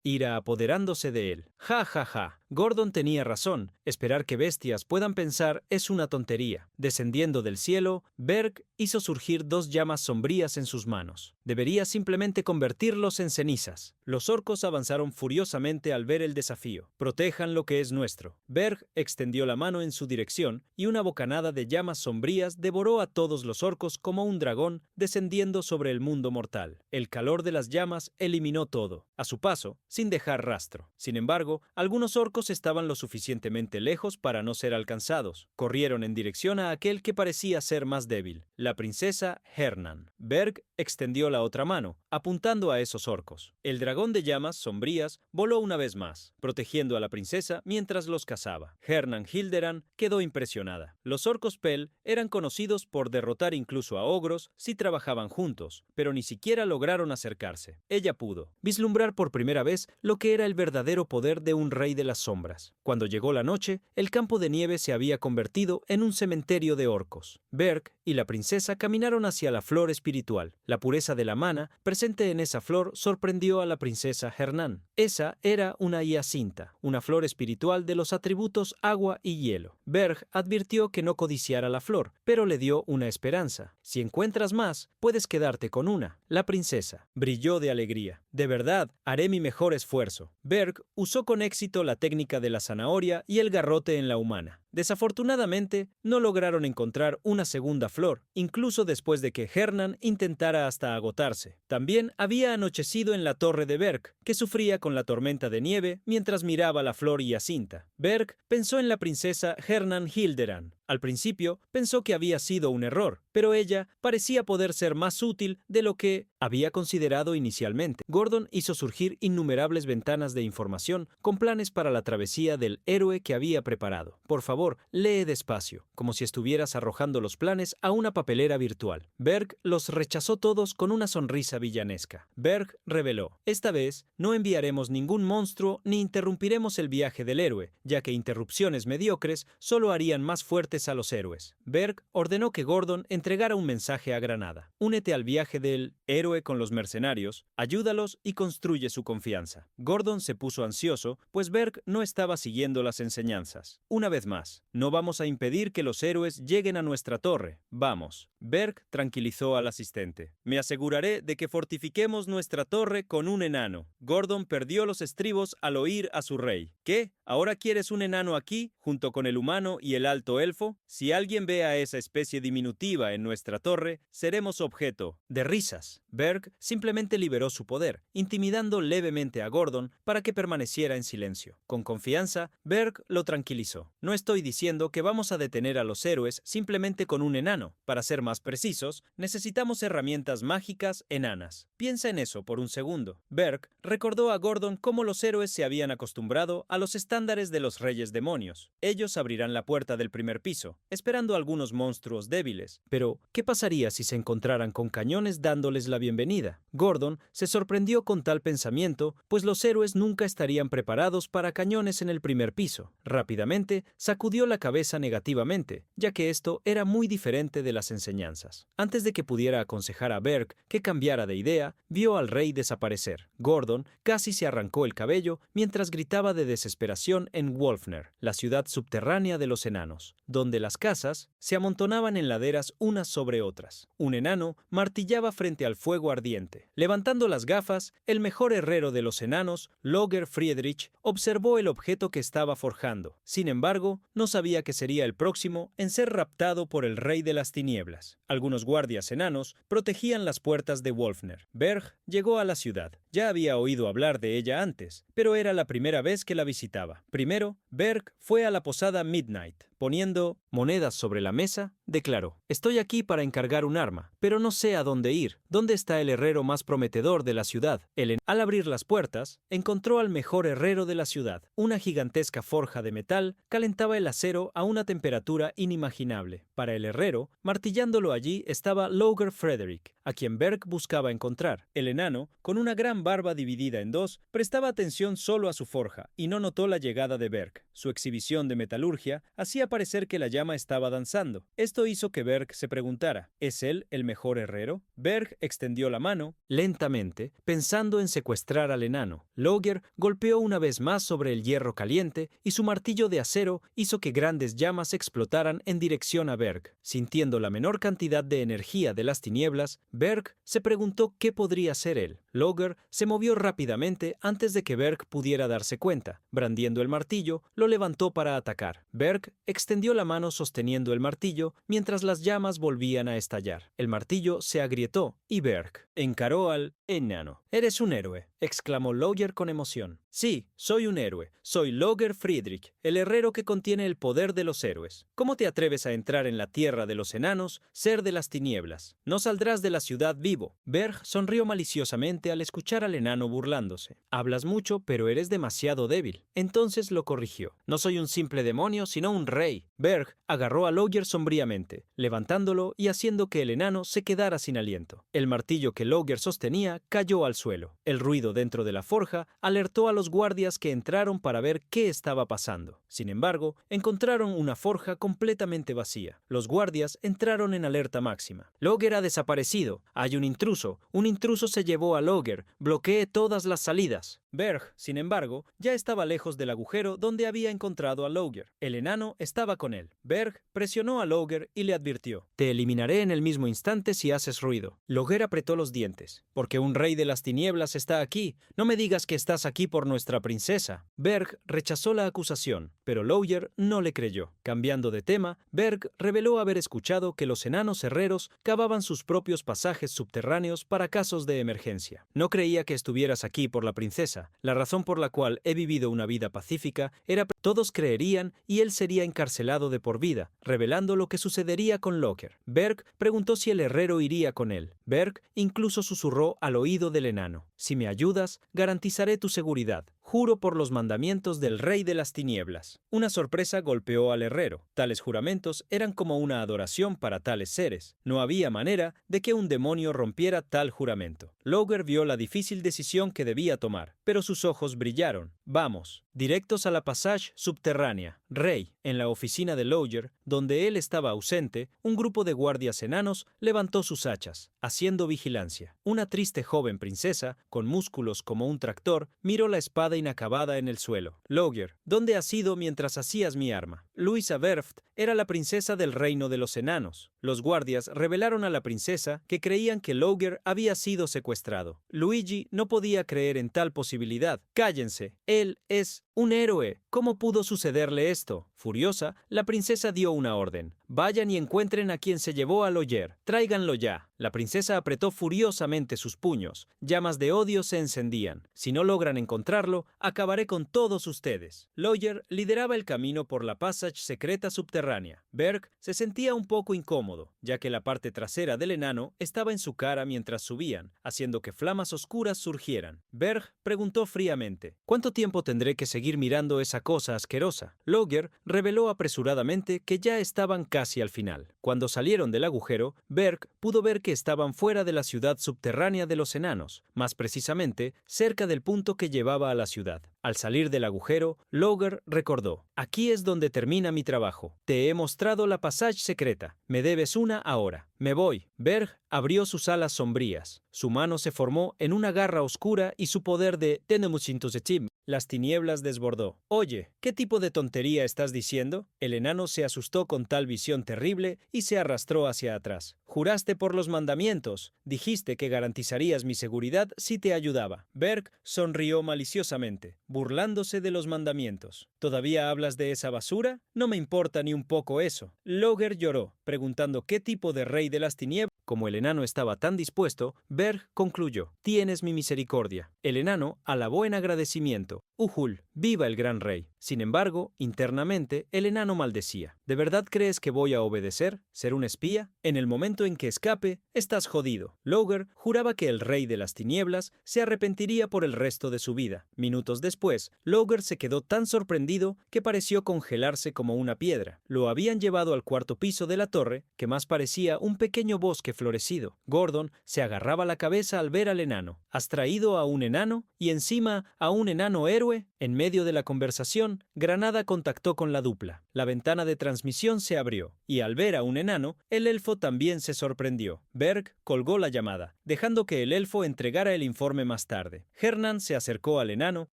Ira apoderándose de él. Ja, ja, ja. Gordon tenía razón. Esperar que bestias puedan pensar es una tontería. Descendiendo del cielo, Berg hizo surgir dos llamas sombrías en sus manos. Debería simplemente convertirlos en cenizas. Los orcos avanzaron furiosamente al ver el desafío. Protejan lo que es nuestro. Berg extendió la mano en su dirección y una bocanada de llamas sombrías devoró a todos los orcos como un dragón descendiendo sobre el mundo mortal. El calor de las llamas eliminó todo, a su paso, sin dejar rastro. Sin embargo, algunos orcos estaban lo suficientemente lejos para no ser alcanzados. Corrieron en dirección a aquel que parecía ser más débil, la princesa Hernan. Berg extendió la otra mano, apuntando a esos orcos. El dragón de llamas sombrías voló una vez más, protegiendo a la princesa mientras los cazaba. Hernan Hilderan quedó impresionada. Los orcos Pel eran conocidos por derrotar incluso a ogros si trabajaban juntos, pero ni siquiera lograron acercarse. Ella pudo vislumbrar por primera vez lo que era el verdadero poder de un rey de las sombras. Cuando llegó la noche, el campo de nieve se había convertido en un cementerio de orcos. Berg y la princesa caminaron hacia la flor espiritual. La pureza de la mana presente en esa flor sorprendió a la princesa Hernan. Esa era una hiacinta, una flor espiritual de los atributos agua y hielo. Berg advirtió que no codiciara la flor, pero le dio una esperanza. Si encuentras más, puedes quedarte con una. La princesa brilló de alegría. De verdad, haré mi mejor esfuerzo. Berg usó con éxito la técnica de la zanahoria y el garrote en la humana. Desafortunadamente, no lograron encontrar una segunda flor, incluso después de que Hernan intentara hasta agotarse. También había anochecido en la torre de Berg, que sufría con la tormenta de nieve mientras miraba la flor hiacinta. Berg pensó en la princesa Hernan Hilderan. Al principio, pensó que había sido un error, pero ella parecía poder ser más útil de lo que había considerado inicialmente. Gordon hizo surgir innumerables ventanas de información con planes para la travesía del héroe que había preparado. Por favor, lee despacio, como si estuvieras arrojando los planes a una papelera virtual. Berg los rechazó todos con una sonrisa villanesca. Berg reveló: esta vez no enviaremos ningún monstruo ni interrumpiremos el viaje del héroe, ya que interrupciones mediocres solo harían más fuertes a los héroes. Berg ordenó que Gordon entregara un mensaje a Granada. Únete al viaje del héroe con los mercenarios, ayúdalos y construye su confianza. Gordon se puso ansioso, pues Berg no estaba siguiendo las enseñanzas. Una vez más, no vamos a impedir que los héroes lleguen a nuestra torre. Vamos. Berg tranquilizó al asistente. Me aseguraré de que fortifiquemos nuestra torre con un enano. Gordon perdió los estribos al oír a su rey. ¿Qué? ¿Ahora quieres un enano aquí, junto con el humano y el alto elfo? Si alguien ve a esa especie diminutiva en nuestra torre, seremos objeto de risas. Berg simplemente liberó su poder, intimidando levemente a Gordon para que permaneciera en silencio. Con confianza, Berg lo tranquilizó. No estoy diciendo que vamos a detener a los héroes simplemente con un enano. Para ser más precisos, necesitamos herramientas mágicas enanas. Piensa en eso por un segundo. Berg recordó a Gordon cómo los héroes se habían acostumbrado a los estándares de los reyes demonios. Ellos abrirán la puerta del primer piso, esperando a algunos monstruos débiles. Pero, ¿qué pasaría si se encontraran con cañones dándoles la bienvenida? Gordon se sorprendió con tal pensamiento, pues los héroes nunca estarían preparados para cañones en el primer piso. Rápidamente, sacudió la cabeza negativamente, ya que esto era muy diferente de las enseñanzas. Antes de que pudiera aconsejar a Berg que cambiara de idea, vio al rey desaparecer. Gordon casi se arrancó el cabello mientras gritaba de desesperación en Wolfner, la ciudad subterránea de los enanos, donde las casas se amontonaban en laderas unas sobre otras. Un enano martillaba frente al fuego ardiente. Levantando las gafas, el mejor herrero de los enanos, Loger Friedrich, observó el objeto que estaba forjando. Sin embargo, no sabía que sería el próximo en ser raptado por el rey de las tinieblas. Algunos guardias enanos protegían las puertas de Wolfner. Berg llegó a la ciudad. Ya había oído hablar de ella antes, pero era la primera vez que la visitaba. Primero, Berg fue a la posada Midnight. Poniendo monedas sobre la mesa, declaró: estoy aquí para encargar un arma, pero no sé a dónde ir. ¿Dónde está el herrero más prometedor de la ciudad? Al abrir las puertas, encontró al mejor herrero de la ciudad. Una gigantesca forja de metal calentaba el acero a una temperatura inimaginable. Para el herrero, martillándolo allí estaba Loger Frederick, a quien Berg buscaba encontrar. El enano, con una gran barba dividida en dos, prestaba atención solo a su forja y no notó la llegada de Berg. Su exhibición de metalurgia hacía parecer que la llama estaba danzando. Esto hizo que Berg se preguntara: ¿es él el mejor herrero? Berg extendió la mano, lentamente, pensando en secuestrar al enano. Loger golpeó una vez más sobre el hierro caliente y su martillo de acero hizo que grandes llamas explotaran en dirección a Berg. Sintiendo la menor cantidad de energía de las tinieblas, Berg se preguntó qué podría ser él. Loger se movió rápidamente antes de que Berg pudiera darse cuenta. Brandiendo el martillo, lo levantó para atacar. Berg extendió la mano sosteniendo el martillo mientras las llamas volvían a estallar. El martillo se agrietó y Berg encaró al enano. «Eres un héroe», exclamó Loger con emoción. «Sí, soy un héroe. Soy Loger Friedrich, el herrero que contiene el poder de los héroes. ¿Cómo te atreves a entrar en la tierra de los enanos, ser de las tinieblas? No saldrás de la ciudad vivo». Berg sonrió maliciosamente al escuchar al enano burlándose. «Hablas mucho, pero eres demasiado débil». Entonces lo corrigió. «No soy un simple demonio, sino un rey». Berg agarró a Loger sombríamente, levantándolo y haciendo que el enano se quedara sin aliento. El martillo que Loger sostenía cayó al suelo. El ruido dentro de la forja alertó a los guardias que entraron para ver qué estaba pasando. Sin embargo, encontraron una forja completamente vacía. Los guardias entraron en alerta máxima. «Loger ha desaparecido. Hay un intruso. Un intruso se llevó a Loger. Bloquee todas las salidas». Berg, sin embargo, ya estaba lejos del agujero donde había encontrado a Loger. El enano estaba con él. Berg presionó a Loger y le advirtió: «Te eliminaré en el mismo instante si haces ruido». Loger apretó los dientes. «Porque un rey de las tinieblas está aquí. No me digas que estás aquí por nuestra princesa». Berg rechazó la acusación, pero Loger no le creyó. Cambiando de tema, Berg reveló haber escuchado que los enanos herreros cavaban sus propios pasajes subterráneos para casos de emergencia. «No creía que estuvieras aquí por la princesa. venganza. La razón por la cual he vivido una vida pacífica era que todos creerían y él sería encarcelado de por vida, revelando lo que sucedería con Loker. Berg preguntó si el herrero iría con él. Berg incluso susurró al oído del enano: «Si me ayudas, garantizaré tu seguridad. Juro por los mandamientos del Rey de las Tinieblas». Una sorpresa golpeó al herrero. Tales juramentos eran como una adoración para tales seres. No había manera de que un demonio rompiera tal juramento. Loger vio la difícil decisión que debía tomar, pero sus ojos brillaron. «Vamos». Directos a la passage subterránea. Rey, en la oficina de Loger, donde él estaba ausente, un grupo de guardias enanos levantó sus hachas, haciendo vigilancia. Una triste joven princesa, con músculos como un tractor, miró la espada inacabada en el suelo. «Loger, ¿dónde has ido mientras hacías mi arma?» Luisa Werft era la princesa del reino de los enanos. Los guardias revelaron a la princesa que creían que Loger había sido secuestrado. Luigi no podía creer en tal posibilidad. «Cállense, él es un héroe. ¿Cómo pudo sucederle esto?» Furiosa, la princesa dio una orden: «Vayan y encuentren a quien se llevó a Loger. Tráiganlo ya». La princesa apretó furiosamente sus puños. Llamas de odio se encendían. «Si no logran encontrarlo, acabaré con todos ustedes». Loger lideraba el camino por la passage secreta subterránea. Berg se sentía un poco incómodo, ya que la parte trasera del enano estaba en su cara mientras subían, haciendo que flamas oscuras surgieran. Berg preguntó fríamente: «¿Cuánto tiempo tendré que seguir mirando esa cosa asquerosa?» Loger reveló apresuradamente que ya estaban casi al final. Cuando salieron del agujero, Berg pudo ver que estaban fuera de la ciudad subterránea de los enanos, más precisamente cerca del punto que llevaba a la ciudad. Al salir del agujero, Loger recordó: «Aquí es donde termina mi trabajo. Te he mostrado la passage secreta. Me debes una ahora. Me voy». Berg abrió sus alas sombrías. Su mano se formó en una garra oscura y su poder de Tenemusintosetim las tinieblas desbordó. «Oye, ¿qué tipo de tontería estás diciendo?» El enano se asustó con tal visión terrible y se arrastró hacia atrás. «Juraste por los mandamientos. Dijiste que garantizarías mi seguridad si te ayudaba». Berg sonrió maliciosamente, burlándose de los mandamientos. «¿Todavía hablas de esa basura? No me importa ni un poco eso». Loger lloró, preguntando qué tipo de rey de las tinieblas. Como el enano estaba tan dispuesto, Berg concluyó: «Tienes mi misericordia». El enano alabó en agradecimiento: «Uhul, viva el gran rey». Sin embargo, internamente, el enano maldecía: «¿De verdad crees que voy a obedecer? ¿Ser un espía? En el momento en que escape, estás jodido». Loger juraba que el rey de las tinieblas se arrepentiría por el resto de su vida. Minutos después, Loger se quedó tan sorprendido que pareció congelarse como una piedra. Lo habían llevado al cuarto piso de la torre, que más parecía un pequeño bosque florecido. Gordon se agarraba la cabeza al ver al enano. «¿Has traído a un enano? ¿Y encima a un enano héroe?» En medio de la conversación, Granada contactó con la dupla. La ventana de transmisión se abrió, y al ver a un enano, el elfo también se sorprendió. Berg colgó la llamada, dejando que el elfo entregara el informe más tarde. Hernan se acercó al enano,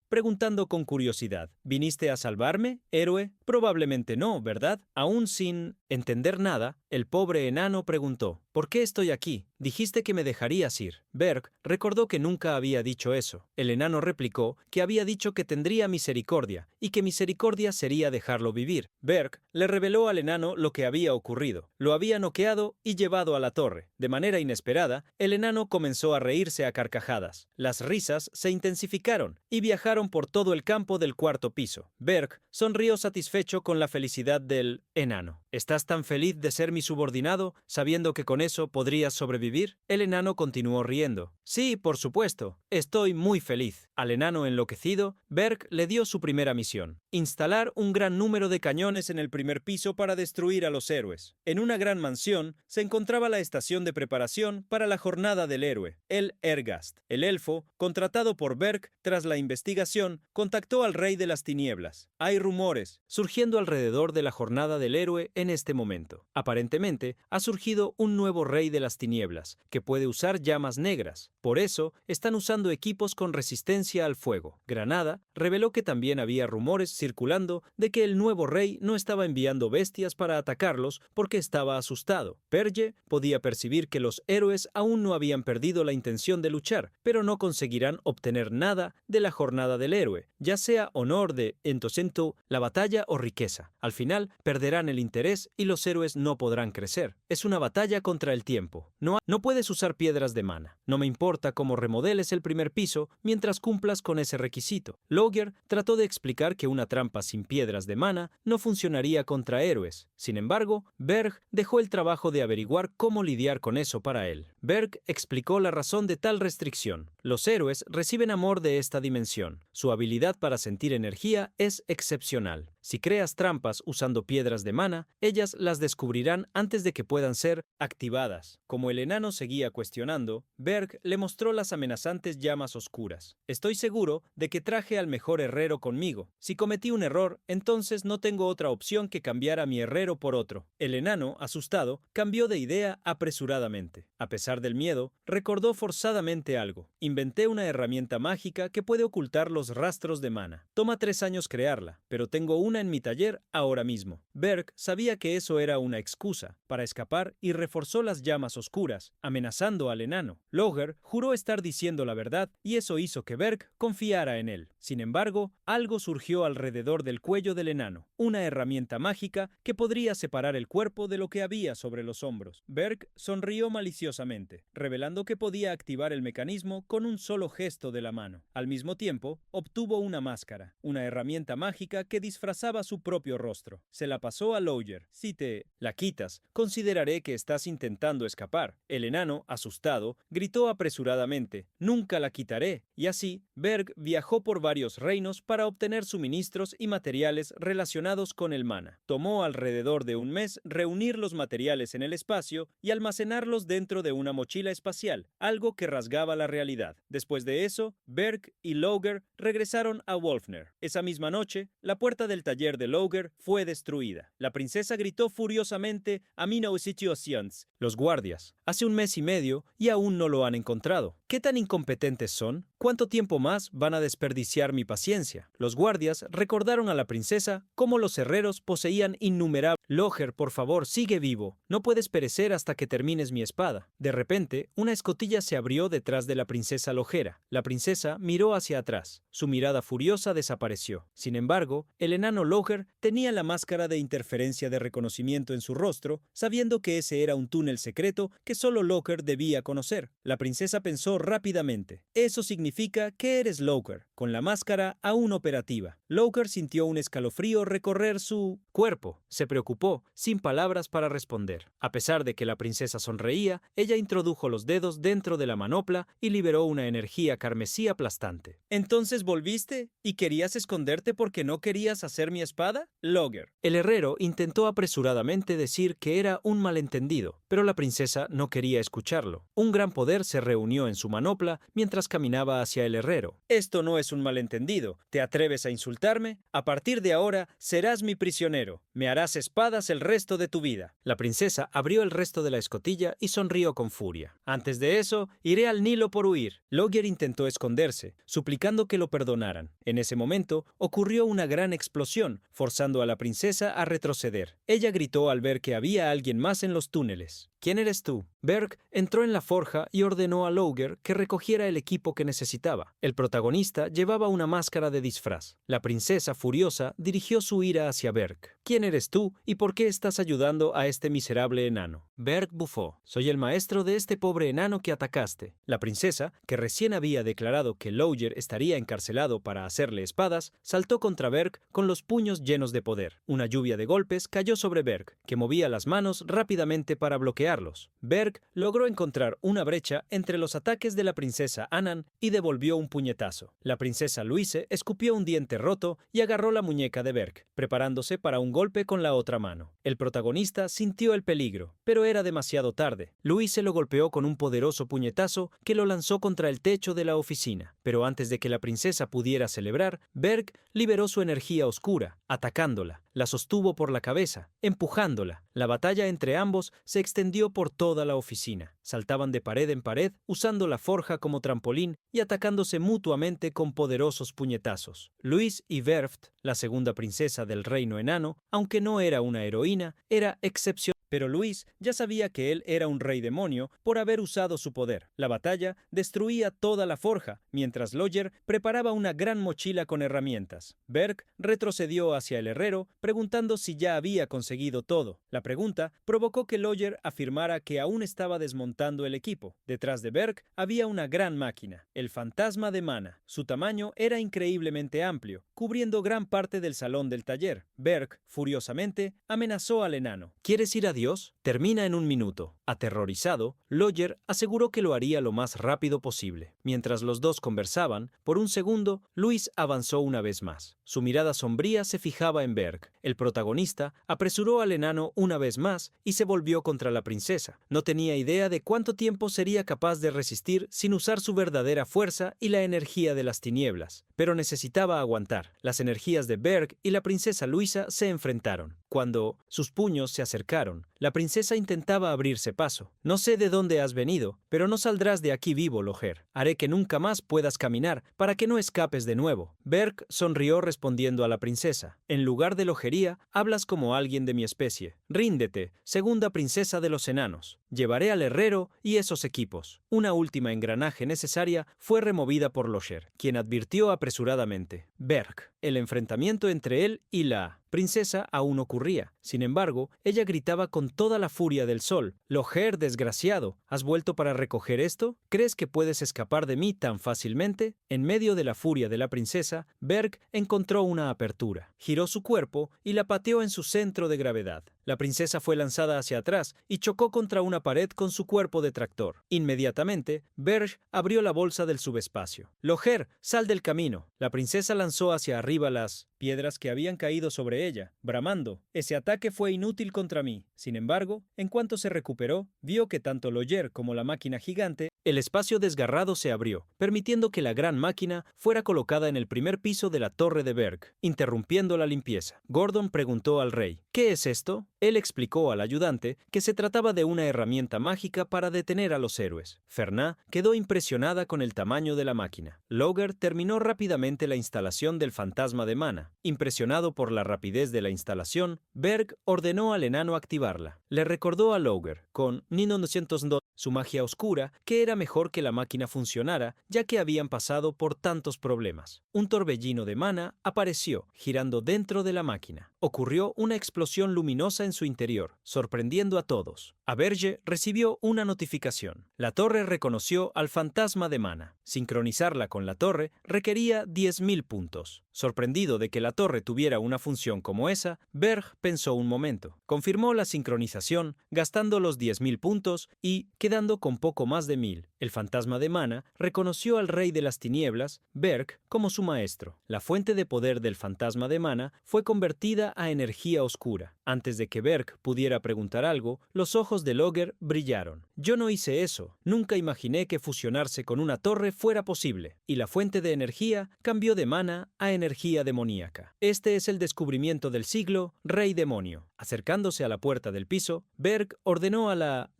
preguntando con curiosidad: «¿Viniste a salvarme, héroe?» «Probablemente no, ¿verdad?» Aún sin entender nada, el pobre enano preguntó: «¿Por qué estoy aquí? Dijiste que me dejarías ir». Berg recordó que nunca había dicho eso. El enano replicó que había dicho que tendría misericordia, y que misericordia sería dejarlo vivir. Berg le reveló al enano lo que había ocurrido. Lo había noqueado y llevado a la torre. De manera inesperada, el enano comenzó a reírse a carcajadas. Las risas se intensificaron y viajaron por todo el campo del cuarto piso. Berg sonrió satisfecho con la felicidad del enano. «¿Estás tan feliz de ser mi subordinado, sabiendo que con eso podrías sobrevivir?» El enano continuó riendo. «Sí, por supuesto. Estoy muy feliz». Al enano enloquecido, Berg le dio su primera misión: instalar un gran número de cañones en el primer piso para destruir a los héroes. En una gran mansión se encontraba la estación de preparación para la jornada del héroe, el Ergast. El elfo, contratado por Berg tras la investigación, contactó al rey de las tinieblas. Hay rumores surgiendo alrededor de la jornada del héroe en este momento. Aparentemente, ha surgido un nuevo rey de las tinieblas, que puede usar llamas negras. Por eso, están usando equipos con resistencia al fuego. Granada reveló que también había rumores circulando de que el nuevo rey no estaba enviando bestias para atacarlos porque estaba asustado. Perge podía percibir que los héroes aún no habían perdido la intención de luchar, pero no conseguirán obtener nada de la jornada del héroe, ya sea honor de Entosento, la batalla o riqueza. Al final, perderán el interés interés y los héroes no podrán crecer. Es una batalla contra el tiempo. No puedes usar piedras de mana. No me importa cómo remodeles el primer piso mientras cumplas con ese requisito. Logger trató de explicar que una trampa sin piedras de mana no funcionaría contra héroes. Sin embargo, Berg dejó el trabajo de averiguar cómo lidiar con eso para él. Berg explicó la razón de tal restricción. Los héroes reciben amor de esta dimensión. Su habilidad para sentir energía es excepcional. Si creas trampas usando piedras de mana, ellas las descubrirán antes de que puedan ser activadas. Como el enano seguía cuestionando, Berg le mostró las amenazantes llamas oscuras. Estoy seguro de que traje al mejor herrero conmigo. Si cometí un error, entonces no tengo otra opción que cambiar a mi herrero por otro. El enano, asustado, cambió de idea apresuradamente. A pesar del miedo, recordó forzadamente algo. Inventé una herramienta mágica que puede ocultar los rastros de mana. Toma 3 años crearla, pero tengo una en mi taller ahora mismo. Berg sabía que eso era una excusa para escapar y reforzó las llamas oscuras, amenazando al enano. Logger juró estar diciendo la verdad y eso hizo que Berg confiara en él. Sin embargo, algo surgió alrededor del cuello del enano, una herramienta mágica que podría separar el cuerpo de lo que había sobre los hombros. Berg sonrió maliciosamente, revelando que podía activar el mecanismo con un solo gesto de la mano. Al mismo tiempo, obtuvo una máscara, una herramienta mágica que disfrazaba su propio rostro. Se la pasó a Logger. Si te la quitas, consideraré que estás intentando escapar. El enano, asustado, gritó apresuradamente, «¡Nunca la quitaré!» Y así, Berg viajó por varios reinos para obtener suministros y materiales relacionados con el mana. Tomó alrededor de un mes reunir los materiales en el espacio y almacenarlos dentro de una mochila espacial, algo que rasgaba la realidad. Después de eso, Berg y Logger regresaron a Wolfner. Esa misma noche, la puerta del taller de Logger fue destruida. La princesa gritó furiosamente a Situations, los guardias. Hace un mes y medio y aún no lo han encontrado. ¿Qué tan incompetentes son? ¿Cuánto tiempo más van a desperdiciar mi paciencia? Los guardias recordaron a la princesa cómo los herreros poseían innumerables. Logger, por favor, sigue vivo. No puedes perecer hasta que termines mi espada. De repente, una escotilla se abrió detrás de la princesa Logera. La princesa miró hacia atrás. Su mirada furiosa desapareció. Sin embargo, el enano Logger tenía la máscara de interferencia de reconocimiento en su rostro, sabiendo que ese era un túnel secreto que solo Logger debía conocer. La princesa pensó rápidamente. Eso significa que eres Logger, con la máscara aún operativa. Logger sintió un escalofrío recorrer su cuerpo. Se preocupó, sin palabras para responder. A pesar de que la princesa sonreía, ella introdujo los dedos dentro de la manopla y liberó una energía carmesí aplastante. ¿Entonces volviste? ¿Y querías esconderte porque no querías hacer mi espada? Logger. El herrero intentó apresuradamente decir que era un malentendido, pero la princesa no quería escucharlo. Un gran poder se reunió en su manopla mientras caminaba hacia el herrero. Esto no es un malentendido. ¿Te atreves a insultarme? A partir de ahora serás mi prisionero. Me harás espadas el resto de tu vida. La princesa abrió el resto de la escotilla y sonrió con furia. Antes de eso, iré al Nilo por huir. Logger intentó esconderse, suplicando que lo perdonaran. En ese momento, ocurrió una gran explosión, forzando a la princesa a retroceder. Ella gritó al ver que había alguien más en los túneles. ¿Quién eres tú? Berg entró en la forja y ordenó a Logger que recogiera el equipo que necesitaba. El protagonista llevaba una máscara de disfraz. La princesa, furiosa, dirigió su ira hacia Berg. ¿Quién eres tú y por qué estás ayudando a este miserable enano? Berg bufó. Soy el maestro de este pobre enano que atacaste. La princesa, que recién había declarado que Logger estaría encarcelado para hacerle espadas, saltó contra Berg con los puños llenos de poder. Una lluvia de golpes cayó sobre Berg, que movía las manos rápidamente para bloquearlos. Berg logró encontrar una brecha entre los ataques de la princesa Anan y devolvió un puñetazo. La princesa Louise escupió un diente roto y agarró la muñeca de Berg, preparándose para un golpe con la otra mano. El protagonista sintió el peligro, pero era demasiado tarde. Louise lo golpeó con un poderoso puñetazo que lo lanzó contra el techo de la oficina. Pero antes de que la princesa pudiera celebrar, Berg liberó su energía oscura, atacándola. La sostuvo por la cabeza, empujándola. La batalla entre ambos se extendió por toda la oficina. Saltaban de pared en pared, usando la forja como trampolín y atacándose mutuamente con poderosos puñetazos. Louise y Werft, la segunda princesa del reino enano, aunque no era una heroína, era excepcional. Pero Luis ya sabía que él era un rey demonio por haber usado su poder. La batalla destruía toda la forja, mientras Logger preparaba una gran mochila con herramientas. Berg retrocedió hacia el herrero, preguntando si ya había conseguido todo. La pregunta provocó que Logger afirmara que aún estaba desmontando el equipo. Detrás de Berg había una gran máquina, el fantasma de Mana. Su tamaño era increíblemente amplio, cubriendo gran parte del salón del taller. Berg, furiosamente, amenazó al enano. ¿Quieres ir a Dios? Termina en un minuto. Aterrorizado, Logger aseguró que lo haría lo más rápido posible. Mientras los dos conversaban, por un segundo, Luis avanzó una vez más. Su mirada sombría se fijaba en Berg. El protagonista apresuró al enano una vez más y se volvió contra la princesa. No tenía idea de cuánto tiempo sería capaz de resistir sin usar su verdadera fuerza y la energía de las tinieblas, pero necesitaba aguantar. Las energías de Berg y la princesa Luisa se enfrentaron. Cuando sus puños se acercaron, la princesa intentaba abrirse paso. No sé de dónde has venido, pero no saldrás de aquí vivo, Logger. Haré que nunca más puedas caminar para que no escapes de nuevo. Berg sonrió respondiendo a la princesa. En lugar de lojería, hablas como alguien de mi especie. Ríndete, segunda princesa de los enanos. Llevaré al herrero y esos equipos. Una última engranaje necesaria fue removida por Logger, quien advirtió apresuradamente. Berg. El enfrentamiento entre él y la princesa aún ocurría. Sin embargo, ella gritaba con toda la furia del sol. «Logger, desgraciado, ¿has vuelto para recoger esto? ¿Crees que puedes escapar de mí tan fácilmente?» En medio de la furia de la princesa, Berg encontró una apertura. Giró su cuerpo y la pateó en su centro de gravedad. La princesa fue lanzada hacia atrás y chocó contra una pared con su cuerpo de tractor. Inmediatamente, Berg abrió la bolsa del subespacio. «Logger, sal del camino». La princesa lanzó hacia arriba las piedras que habían caído sobre ella, bramando. «Ese ataque fue inútil contra mí». Sin embargo, en cuanto se recuperó, vio que tanto Logger como la máquina gigante, el espacio desgarrado se abrió, permitiendo que la gran máquina fuera colocada en el primer piso de la torre de Berg, interrumpiendo la limpieza. Gordon preguntó al rey, «¿Qué es esto?» Él explicó al ayudante que se trataba de una herramienta mágica para detener a los héroes. Ferná quedó impresionada con el tamaño de la máquina. Logger terminó rápidamente la instalación del fantasma de Mana. Impresionado por la rapidez de la instalación, Berg ordenó al enano activarla. Le recordó a Logger, con Nino 902, su magia oscura, que era mejor que la máquina funcionara, ya que habían pasado por tantos problemas. Un torbellino de mana apareció, girando dentro de la máquina. Ocurrió una explosión luminosa en su interior, sorprendiendo a todos. Aberge recibió una notificación. La torre reconoció al fantasma de Mana. Sincronizarla con la torre requería 10.000 puntos. Sorprendido de que la torre tuviera una función como esa, Berg pensó un momento. Confirmó la sincronización, gastando los 10.000 puntos y quedando con poco más de 1.000. El fantasma de Mana reconoció al rey de las tinieblas, Berg, como su maestro. La fuente de poder del fantasma de Mana fue convertida a energía oscura. Antes de que Berg pudiera preguntar algo, los ojos de Logger brillaron. «Yo no hice eso. Nunca imaginé que fusionarse con una torre fuera posible». Y la fuente de energía cambió de mana a energía demoníaca. Este es el descubrimiento del siglo, Rey Demonio. Acercándose a la puerta del piso, Berg ordenó a la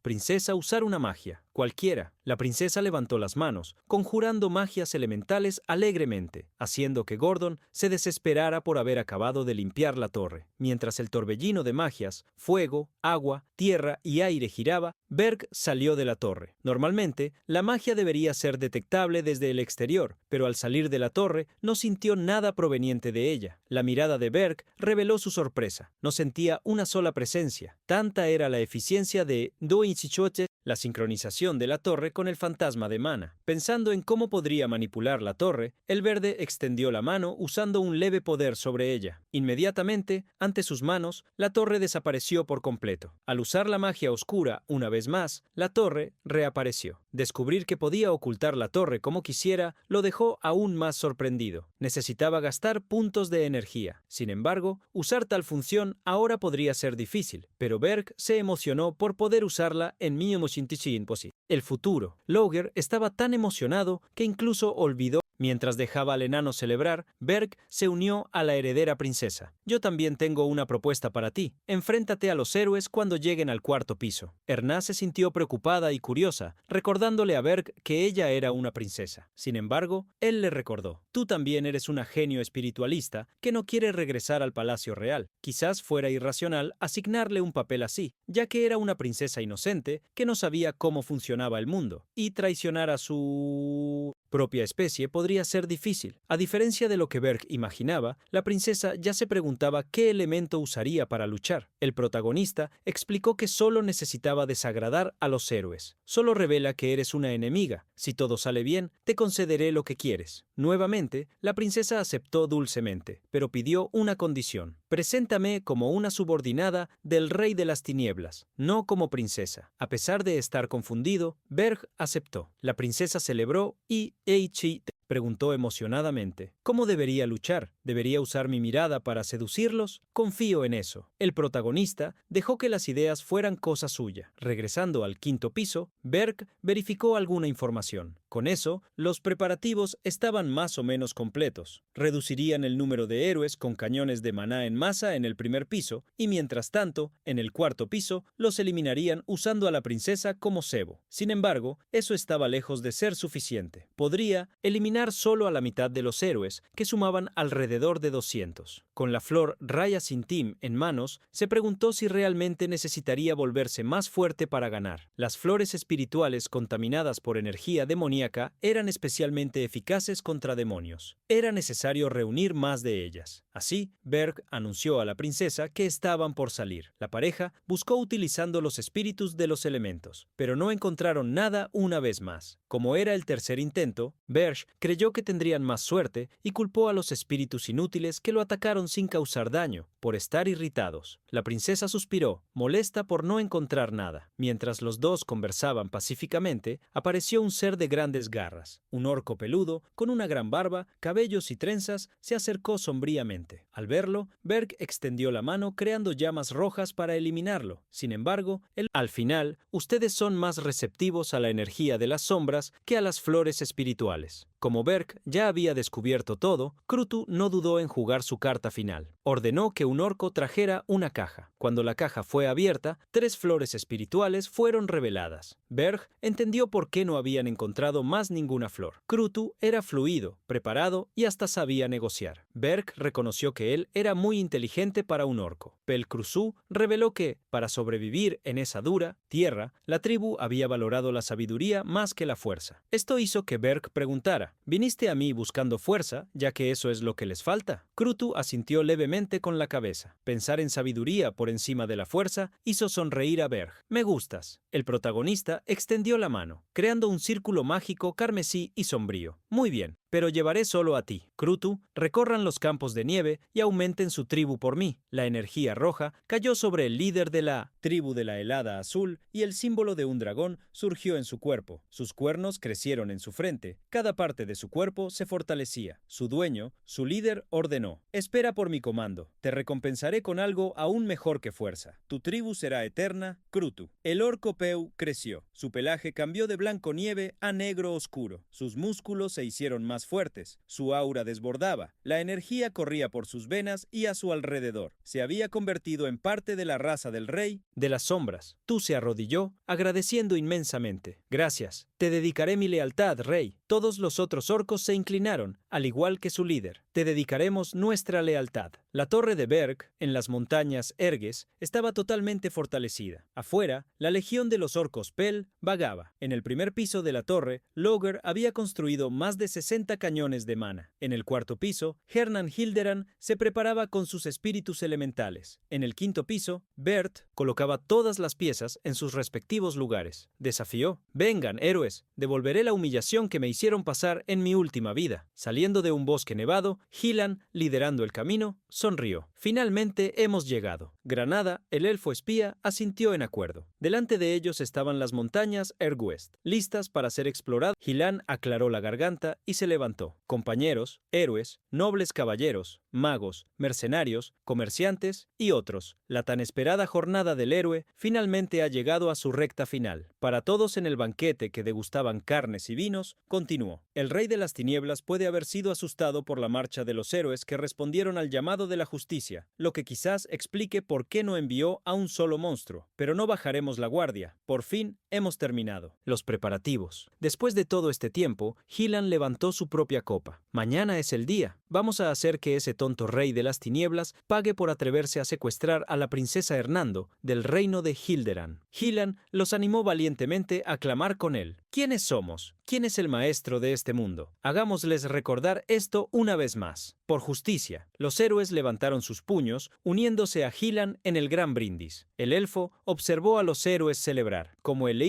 princesa usar una magia, cualquiera. La princesa levantó las manos, conjurando magias elementales alegremente, haciendo que Gordon se desesperara por haber acabado de limpiar la torre. Mientras el torbellino de magias, fuego, agua, tierra y aire giraba, Berg salió de la torre. Normalmente, la magia debería ser detectable desde el exterior, pero al salir de la torre no sintió nada proveniente de ella. La mirada de Berg reveló su sorpresa. No sentía una sola presencia. Tanta era la eficiencia de Doinchichoche, la sincronización de la torre con el fantasma de Mana. Pensando en cómo podría manipular la torre, el verde extendió la mano usando un leve poder sobre ella. Inmediatamente, ante sus manos, la torre desapareció por completo. Al usar la magia oscura una vez más, la torre reapareció. Descubrir que podía ocultar la torre como quisiera lo dejó aún más sorprendido. Necesitaba gastar puntos de energía. Sin embargo, usar tal función ahora podría ser difícil, pero Berg se emocionó por poder usarla en Miyomoshintichi Imposi. El futuro. Logger estaba tan emocionado que incluso olvidó Mientras dejaba al enano celebrar, Berg se unió a la heredera princesa. Yo también tengo una propuesta para ti. Enfréntate a los héroes cuando lleguen al cuarto piso. Erna se sintió preocupada y curiosa, recordándole a Berg que ella era una princesa. Sin embargo, él le recordó: tú también eres una genio espiritualista que no quiere regresar al palacio real. Quizás fuera irracional asignarle un papel así, ya que era una princesa inocente que no sabía cómo funcionaba el mundo, y traicionar a su propia especie podría ser difícil. A diferencia de lo que Berg imaginaba, la princesa ya se preguntaba qué elemento usaría para luchar. El protagonista explicó que solo necesitaba desagradar a los héroes. Solo revela que eres una enemiga. Si todo sale bien, te concederé lo que quieres. Nuevamente, la princesa aceptó dulcemente, pero pidió una condición: preséntame como una subordinada del Rey de las Tinieblas, no como princesa. A pesar de estar confundido, Berg aceptó. La princesa celebró y Eiichi preguntó emocionadamente: ¿cómo debería luchar? ¿Debería usar mi mirada para seducirlos? Confío en eso. El protagonista dejó que las ideas fueran cosa suya. Regresando al quinto piso, Berg verificó alguna información. Con eso, los preparativos estaban más o menos completos. Reducirían el número de héroes con cañones de maná en masa en el primer piso, y mientras tanto, en el cuarto piso, los eliminarían usando a la princesa como cebo. Sin embargo, eso estaba lejos de ser suficiente. Podría eliminar solo a la mitad de los héroes, que sumaban alrededor de 200. Con la flor Raya Sintim en manos, se preguntó si realmente necesitaría volverse más fuerte para ganar. Las flores espirituales contaminadas por energía demoníaca eran especialmente eficaces contra demonios. Era necesario reunir más de ellas. Así, Berg anunció a la princesa que estaban por salir. La pareja buscó utilizando los espíritus de los elementos, pero no encontraron nada una vez más. Como era el tercer intento, Berg creyó que tendrían más suerte y culpó a los espíritus inútiles que lo atacaron sin causar daño, por estar irritados. La princesa suspiró, molesta por no encontrar nada. Mientras los dos conversaban pacíficamente, apareció un ser de grandes garras. Un orco peludo, con una gran barba, cabellos y trenzas, se acercó sombríamente. Al verlo, Berg extendió la mano creando llamas rojas para eliminarlo. Sin embargo, al final, ustedes son más receptivos a la energía de las sombras que a las flores espirituales. Como Berg ya había descubierto todo, Krutu no dudó en jugar su carta final. Ordenó que un orco trajera una caja. Cuando la caja fue abierta, 3 flores espirituales fueron reveladas. Berg entendió por qué no habían encontrado más ninguna flor. Krutu era fluido, preparado y hasta sabía negociar. Berg reconoció que él era muy inteligente para un orco. Pelcruzú reveló que, para sobrevivir en esa dura tierra, la tribu había valorado la sabiduría más que la fuerza. Esto hizo que Berg preguntara: ¿viniste a mí buscando fuerza, ya que eso es lo que les falta? Krutu asintió levemente con la cabeza. Pensar en sabiduría por encima de la fuerza hizo sonreír a Berg. Me gustas. El protagonista extendió la mano, creando un círculo mágico carmesí y sombrío. Muy bien, pero llevaré solo a ti. Krutu, recorran los campos de nieve y aumenten su tribu por mí. La energía roja cayó sobre el líder de la tribu de la helada azul y el símbolo de un dragón surgió en su cuerpo. Sus cuernos crecieron en su frente. Cada parte de su cuerpo se fortalecía. Su dueño, su líder, ordenó: espera por mi comando. Te recompensaré con algo aún mejor que fuerza. Tu tribu será eterna, Krutu. El orco Peu creció. Su pelaje cambió de blanco nieve a negro oscuro. Sus músculos se hicieron más fuertes. Su aura desbordaba. La energía corría por sus venas y a su alrededor. Se había convertido en parte de la raza del rey de las sombras. Tú se arrodilló, agradeciendo inmensamente. Gracias. Te dedicaré mi lealtad, rey. Todos los otros orcos se inclinaron, al igual que su líder. Te dedicaremos nuestra lealtad. La torre de Berg, en las montañas Erges, estaba totalmente fortalecida. Afuera, la legión de los orcos Pel vagaba. En el primer piso de la torre, Loger había construido más de 60 cañones de mana. En el cuarto piso, Hernan Hilderan se preparaba con sus espíritus elementales. En el quinto piso, Bert colocaba todas las piezas en sus respectivos lugares. Desafió: vengan, héroes, devolveré la humillación que me hicieron pasar en mi última vida. Saliendo de un bosque nevado, Hylan, liderando el camino, sonrió. Finalmente hemos llegado. Granada, el elfo espía, asintió en acuerdo. Delante de ellos estaban las montañas Erguest, listas para ser exploradas. Gilán aclaró la garganta y se levantó. Compañeros, héroes, nobles caballeros, magos, mercenarios, comerciantes y otros. La tan esperada jornada del héroe finalmente ha llegado a su recta final. Para todos en el banquete que degustaban carnes y vinos, continuó. El rey de las tinieblas puede haber sido asustado por la marcha de los héroes que respondieron al llamado de la justicia, lo que quizás explique por qué no envió a un solo monstruo. Pero no bajaremos la guardia. Por fin hemos terminado. Los preparativos. Después de todo este tiempo, Gilán levantó su propia copa. Mañana es el día. Vamos a hacer que ese tonto rey de las tinieblas pague por atreverse a secuestrar a la princesa Hernando del reino de Hilderan. Gilán los animó valientemente a clamar con él. ¿Quiénes somos? ¿Quién es el maestro de este mundo? Hagámosles recordar esto una vez más. Por justicia, los héroes levantaron sus puños, uniéndose a Gilán en el gran brindis. El elfo observó a los héroes celebrar. Como el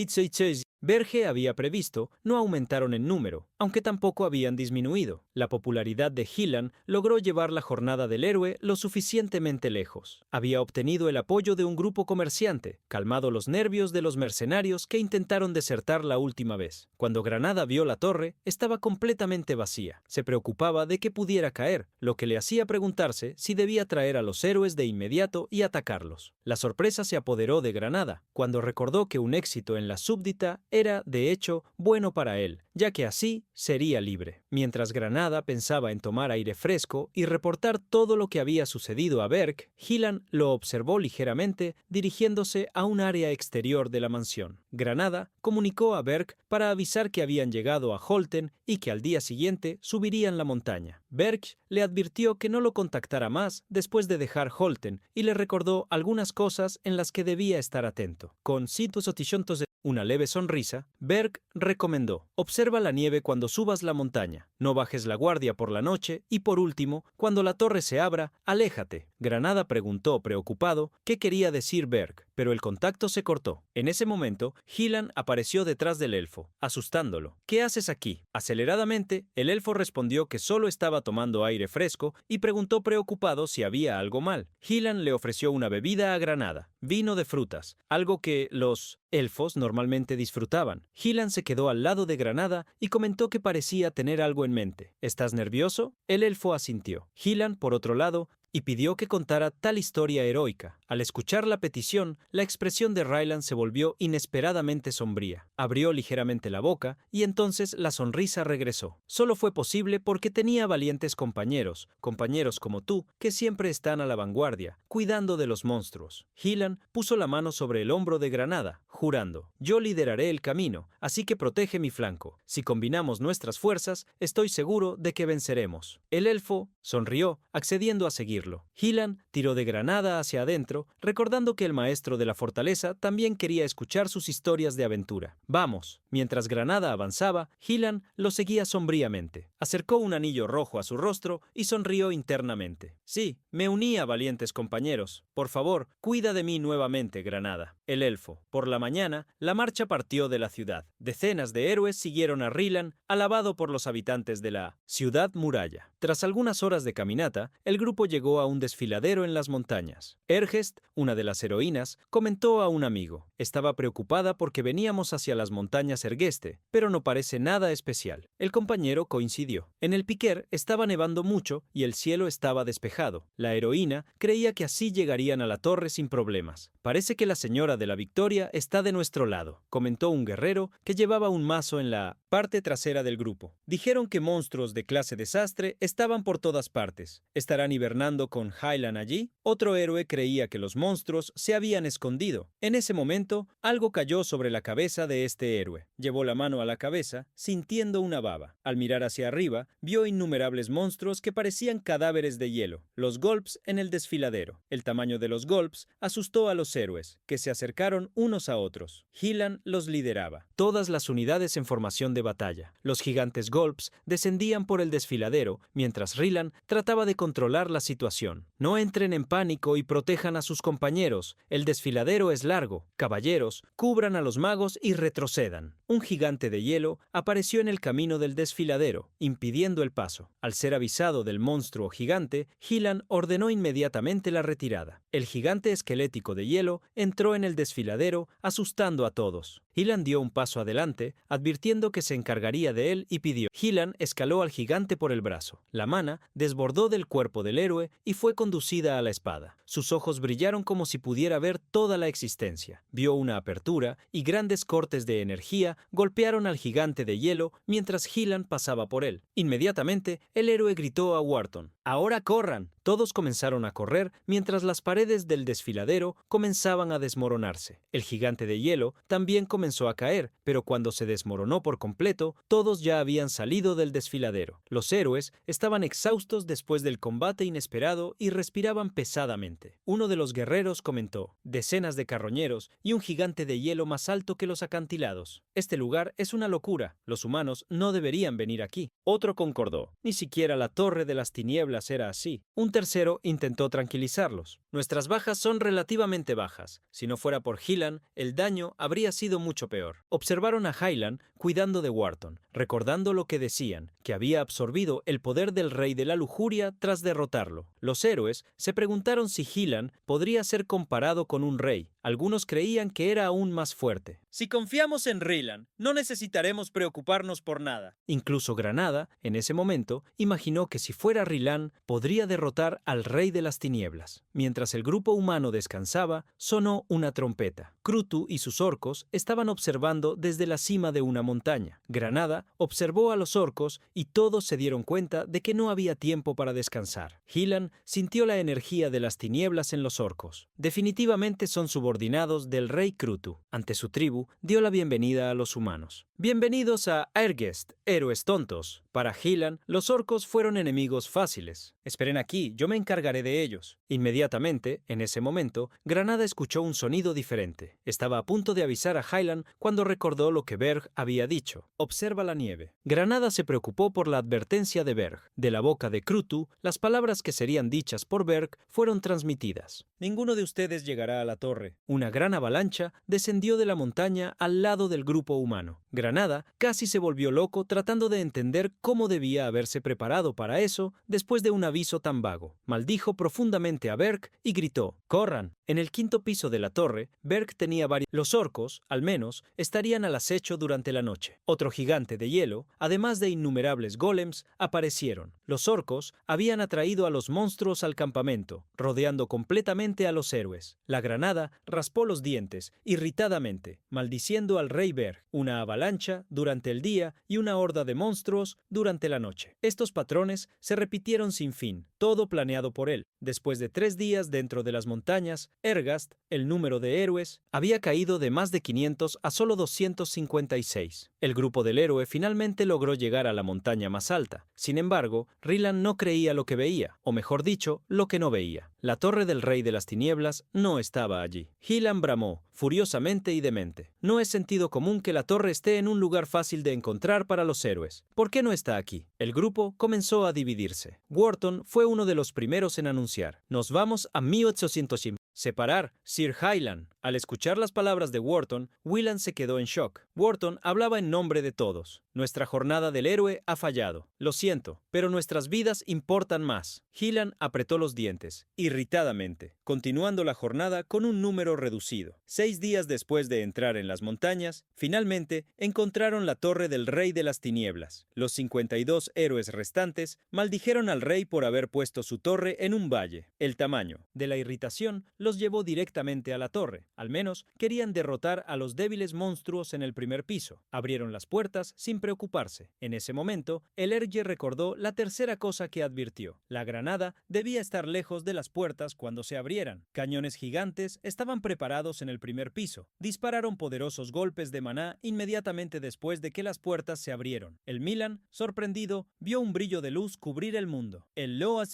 Berge había previsto, no aumentaron en número, aunque tampoco habían disminuido. La popularidad de Gilán logró llevar la jornada del héroe lo suficientemente lejos. Había obtenido el apoyo de un grupo comerciante, calmado los nervios de los mercenarios que intentaron desertar la última vez. Cuando Granada vio la torre, estaba completamente vacía. Se preocupaba de que pudiera caer, lo que le hacía preguntarse si debía traer a los héroes de inmediato y atacarlos. La sorpresa se apoderó de Granada, cuando recordó que un éxito en la súbdita era, de hecho, bueno para él, ya que así sería libre. Mientras Granada pensaba en tomar aire fresco y reportar todo lo que había sucedido a Berk, Gilán lo observó ligeramente dirigiéndose a un área exterior de la mansión. Granada comunicó a Berk para avisar que habían llegado a Holten y que al día siguiente subirían la montaña. Berk le advirtió que no lo contactara más después de dejar Holten y le recordó algunas cosas en las que debía estar atento. Con una leve sonrisa, Berk recomendó: observa la nieve cuando subas la montaña, no bajes la guardia por la noche y por último, cuando la torre se abra, aléjate. Granada preguntó preocupado qué quería decir Berk, pero el contacto se cortó. En ese momento, Gilán apareció detrás del elfo, asustándolo. ¿Qué haces aquí? Aceleradamente, el elfo respondió que solo estaba tomando aire fresco y preguntó preocupado si había algo mal. Gilán le ofreció una bebida a Granada, vino de frutas, algo que los elfos normalmente disfrutaban. Gilán se quedó al lado de Granada y comentó que parecía tener algo en mente. ¿Estás nervioso? El elfo asintió. Gilán, por otro lado, y pidió que contara tal historia heroica. Al escuchar la petición, la expresión de Ryland se volvió inesperadamente sombría. Abrió ligeramente la boca y entonces la sonrisa regresó. Solo fue posible porque tenía valientes compañeros, compañeros como tú, que siempre están a la vanguardia, cuidando de los monstruos. Gilán puso la mano sobre el hombro de Granada, jurando: yo lideraré el camino, así que protege mi flanco. Si combinamos nuestras fuerzas, estoy seguro de que venceremos. El elfo sonrió, accediendo a seguirlo. Gilán tiró de Granada hacia adentro, recordando que el maestro de la fortaleza también quería escuchar sus historias de aventura. Vamos. Mientras Granada avanzaba, Gilán lo seguía sombríamente. Acercó un anillo rojo a su rostro y sonrió internamente. Sí, me uní a valientes compañeros. Por favor, cuida de mí nuevamente, Granada. El elfo. Por la mañana, la marcha partió de la ciudad. Decenas de héroes siguieron a Ryland, alabado por los habitantes de la ciudad muralla. Tras algunas horas de caminata, el grupo llegó a un desfiladero en las montañas. Ergest, una de las heroínas, comentó a un amigo: estaba preocupada porque veníamos hacia las montañas Ergueste, pero no parece nada especial. El compañero coincidió. En el piquer estaba nevando mucho y el cielo estaba despejado. La heroína creía que así llegarían a la torre sin problemas. Parece que la señora de la victoria está de nuestro lado, comentó un guerrero que llevaba un mazo en la parte trasera del grupo. Dijeron que monstruos de clase desastre estaban por todas partes. ¿Estarán hibernando con Hylan allí? Otro héroe creía que los monstruos se habían escondido. En ese momento, algo cayó sobre la cabeza de este héroe. Llevó la mano a la cabeza, sintiendo una baba. Al mirar hacia arriba, vio innumerables monstruos que parecían cadáveres de hielo. Los golps en el desfiladero. El tamaño de los golps asustó a los héroes, que se acercaron unos a otros. Hyland los lideraba. Todas las unidades en formación de batalla. Los gigantes Golps descendían por el desfiladero, mientras Rylan trataba de controlar la situación. No entren en pánico y protejan a sus compañeros. El desfiladero es largo. Caballeros, cubran a los magos y retrocedan. Un gigante de hielo apareció en el camino del desfiladero, impidiendo el paso. Al ser avisado del monstruo gigante, Hyland ordenó inmediatamente la retirada. El gigante esquelético de hielo entró en el desfiladero, asustando a todos. Hyland dio un paso adelante, advirtiendo que se encargaría de él y pidió. Hyland escaló al gigante por el brazo. La mana desbordó del cuerpo del héroe y fue conducida a la espada. Sus ojos brillaron como si pudiera ver toda la existencia. Vio una apertura y grandes cortes de energía golpearon al gigante de hielo mientras Hyland pasaba por él. Inmediatamente, el héroe gritó a Wharton: ¡Ahora corran! Todos comenzaron a correr mientras las paredes del desfiladero comenzaban a desmoronarse. El gigante de hielo también comenzó a caer, pero cuando se desmoronó por completo, todos ya habían salido del desfiladero. Los héroes estaban exhaustos después del combate inesperado y respiraban pesadamente. Uno de los guerreros comentó: decenas de carroñeros y un gigante de hielo más alto que los acantilados. Este lugar es una locura. Los humanos no deberían venir aquí. Otro concordó: ni siquiera la torre de las tinieblas era así. Un tercero intentó tranquilizarlos. Nuestras bajas son relativamente bajas. Si no fuera por Hyland, el daño habría sido mucho peor. Observaron a Hyland cuidando de Wharton, recordando lo que decían, que había absorbido el poder del rey de la lujuria tras derrotarlo. Los héroes se preguntaron si Hyland podría ser comparado con un rey. Algunos creían que era aún más fuerte. Si confiamos en Rylan, no necesitaremos preocuparnos por nada. Incluso Granada, en ese momento, imaginó que si fuera Rylan, podría derrotar al rey de las tinieblas. Mientras el grupo humano descansaba, sonó una trompeta. Crutu y sus orcos estaban observando desde la cima de una montaña. Granada observó a los orcos y todos se dieron cuenta de que no había tiempo para descansar. Hyland sintió la energía de las tinieblas en los orcos. Definitivamente son subordinados del rey Crutu. Ante su tribu, dio la bienvenida a los humanos. Bienvenidos a Airgest, héroes tontos. Para Hyland, los orcos fueron enemigos fáciles. Esperen aquí, yo me encargaré de ellos. Inmediatamente, en ese momento, Granada escuchó un sonido diferente. Estaba a punto de avisar a Hyland cuando recordó lo que Berg había dicho. Observa la nieve. Granada se preocupó por la advertencia de Berg. De la boca de Crutu, las palabras que serían dichas por Berg fueron transmitidas. Ninguno de ustedes llegará a la torre. Una gran avalancha descendió de la montaña al lado del grupo humano. Granada casi se volvió loco tratando de entender cómo debía haberse preparado para eso después de un aviso tan vago. Maldijo profundamente a Berg y gritó: ¡corran! En el quinto piso de la torre, Berg tenía varios... Los orcos, al menos, estarían al acecho durante la noche. Otro gigante de hielo, además de innumerables golems, aparecieron. Los orcos habían atraído a los monstruos al campamento, rodeando completamente a los héroes. La granada raspó los dientes, irritadamente, maldiciendo al rey Berg, una avalancha durante el día y una horda de monstruos durante la noche. Estos patrones se repitieron sin fin, todo planeado por él. Después de 3 días dentro de las montañas, Ergast, el número de héroes, había caído de más de 500 a solo 256. El grupo del héroe finalmente logró llegar a la montaña más alta. Sin embargo, Rylan no creía lo que veía, o mejor dicho, lo que no veía. La torre del rey de las tinieblas no estaba allí. Hyland bramó, furiosamente y demente. No es sentido común que la torre esté en un lugar fácil de encontrar para los héroes. ¿Por qué no está aquí? El grupo comenzó a dividirse. Wharton fue uno de los primeros en anunciar: nos vamos a 1800. Separar, Sir Hyland. Al escuchar las palabras de Wharton, Wieland se quedó en shock. Wharton hablaba en nombre de todos. Nuestra jornada del héroe ha fallado. Lo siento, pero nuestras vidas importan más. Hyland apretó los dientes, irritadamente, continuando la jornada con un número reducido. 6 días después de entrar en las montañas, finalmente encontraron la torre del rey de las tinieblas. Los 52 héroes restantes maldijeron al rey por haber puesto su torre en un valle. El tamaño de la irritación los llevó directamente a la torre. Al menos querían derrotar a los débiles monstruos en el primer piso. Abrieron las puertas sin preocuparse. En ese momento, el Erge recordó la tercera cosa que advirtió. La granada debía estar lejos de las puertas cuando se abrieran. Cañones gigantes estaban preparados en el primer piso. Dispararon poderosos golpes de maná inmediatamente después de que las puertas se abrieron. El Milan, sorprendido, vio un brillo de luz cubrir el mundo. El Loas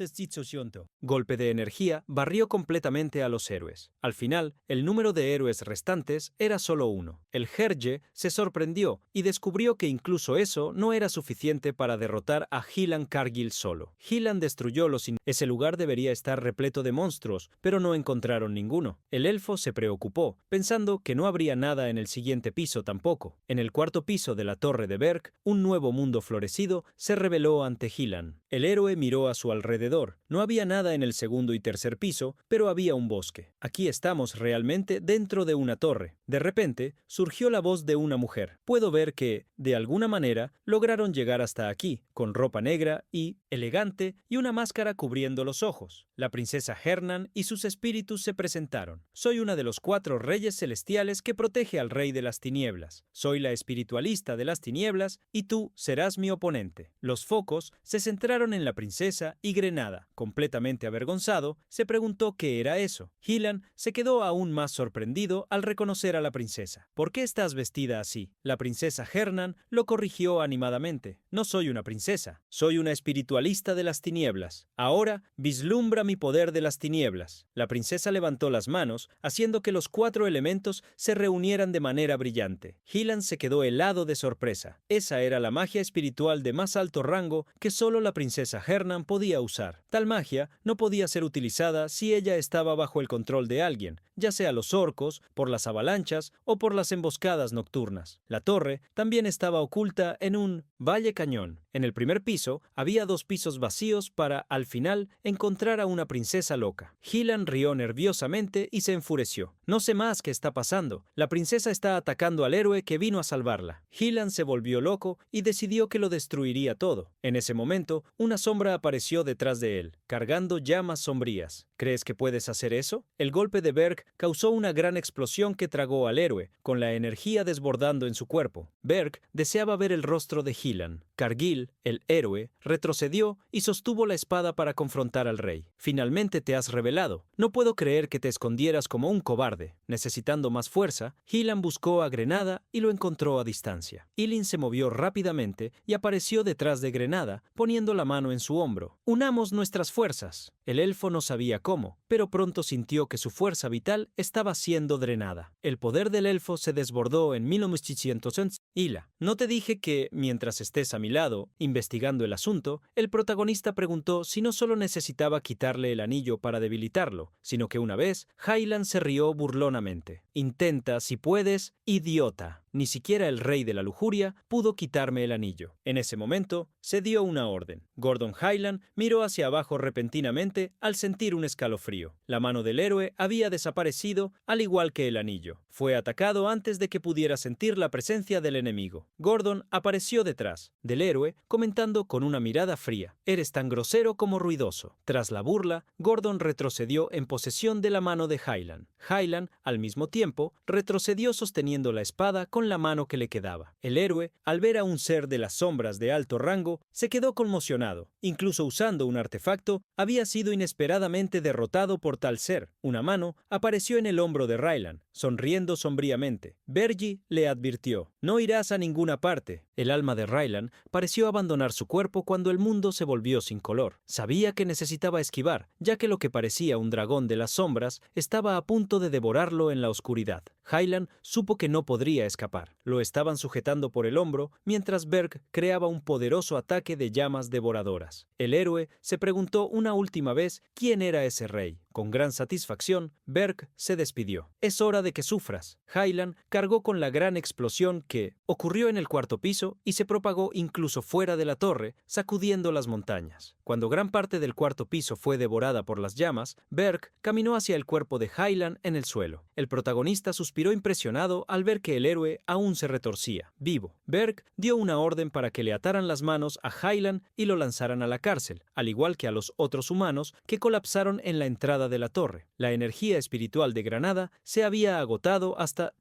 Golpe de energía barrió completamente a los héroes. Al final, el número número de héroes restantes era solo uno. El Herje se sorprendió y descubrió que incluso eso no era suficiente para derrotar a Gillan Cargill solo. Gillan destruyó Ese lugar debería estar repleto de monstruos, pero no encontraron ninguno. El elfo se preocupó, pensando que no habría nada en el siguiente piso tampoco. En el cuarto piso de la torre de Berk, un nuevo mundo florecido se reveló ante Gillan. El héroe miró a su alrededor. No había nada en el segundo y tercer piso, pero había un bosque. Aquí estamos realmente dentro de una torre. De repente, surgió la voz de una mujer. Puedo ver que, de alguna manera, lograron llegar hasta aquí, con ropa negra y elegante y una máscara cubriendo los ojos. La princesa Hernan y sus espíritus se presentaron. Soy una de los 4 reyes celestiales que protege al rey de las tinieblas. Soy la espiritualista de las tinieblas y tú serás mi oponente. Los focos se centraron en la princesa y Grenada, completamente avergonzado, se preguntó qué era eso. Gillan se quedó aún más sorprendido al reconocer a la princesa. ¿Por qué estás vestida así? La princesa Hernan lo corrigió animadamente. No soy una princesa, soy una espiritualista de las tinieblas. Ahora vislumbra mi poder de las tinieblas. La princesa levantó las manos, haciendo que los 4 elementos se reunieran de manera brillante. Gillan se quedó helado de sorpresa. Esa era la magia espiritual de más alto rango que solo la princesa Hernan podía usar. Tal magia no podía ser utilizada si ella estaba bajo el control de alguien, ya sea los orcos, por las avalanchas o por las emboscadas nocturnas. La torre también estaba oculta en un valle cañón. En el primer piso había 2 pisos vacíos para, al final, encontrar a una princesa loca. Gillan rió nerviosamente y se enfureció. No sé más qué está pasando. La princesa está atacando al héroe que vino a salvarla. Gillan se volvió loco y decidió que lo destruiría todo. En ese momento, una sombra apareció detrás de él, cargando llamas sombrías. ¿Crees que puedes hacer eso? El golpe de Berk causó una gran explosión que tragó al héroe, con la energía desbordando en su cuerpo. Berk deseaba ver el rostro de Gillan. Cargill, el héroe, retrocedió y sostuvo la espada para confrontar al rey. Finalmente te has revelado. No puedo creer que te escondieras como un cobarde. Necesitando más fuerza, Gillan buscó a Grenada y lo encontró a distancia. Ilin se movió rápidamente y apareció detrás de Grenada, poniendo la mano en su hombro. Unamos nuestras fuerzas. El elfo no sabía cómo, pero pronto sintió que su fuerza vital estaba siendo drenada. El poder del elfo se desbordó en 1900. Ila, ¿no te dije que, mientras estés a mi lado, investigando el asunto, el protagonista preguntó si no solo necesitaba quitarle el anillo para debilitarlo, sino que una vez, Hyland se rió burlonamente. Intenta, si puedes, idiota. Ni siquiera el rey de la lujuria pudo quitarme el anillo. En ese momento, se dio una orden. Gordon Hyland miró hacia abajo repentinamente al sentir un escalofrío. La mano del héroe había desaparecido, al igual que el anillo. Fue atacado antes de que pudiera sentir la presencia del enemigo. Gordon apareció detrás del héroe, comentando con una mirada fría: «Eres tan grosero como ruidoso». Tras la burla, Gordon retrocedió en posesión de la mano de Hyland. Hyland, al mismo tiempo, retrocedió sosteniendo la espada con la mano que le quedaba. El héroe, al ver a un ser de las sombras de alto rango, se quedó conmocionado. Incluso usando un artefacto, había sido inesperadamente derrotado por tal ser. Una mano apareció en el hombro de Ryland, sonriendo sombríamente. Bergi le advirtió: «No irás a ninguna parte». El alma de Ryland pareció abandonar su cuerpo cuando el mundo se volvió sin color. Sabía que necesitaba esquivar, ya que lo que parecía un dragón de las sombras estaba a punto de devorarlo en la oscuridad. Hyland supo que no podría escapar. Lo estaban sujetando por el hombro mientras Berg creaba un poderoso ataque de llamas devoradoras. El héroe se preguntó una última vez quién era ese rey. Con gran satisfacción, Berg se despidió. «Es hora de que sufras». Hyland cargó con la gran explosión que ocurrió en el cuarto piso y se propagó incluso fuera de la torre, sacudiendo las montañas. Cuando gran parte del cuarto piso fue devorada por las llamas, Berg caminó hacia el cuerpo de Hyland en el suelo. El protagonista suspiró impresionado al ver que el héroe aún se retorcía, vivo. Berg dio una orden para que le ataran las manos a Hyland y lo lanzaran a la cárcel, al igual que a los otros humanos que colapsaron en la entrada de la torre. La energía espiritual de Granada se había agotado hasta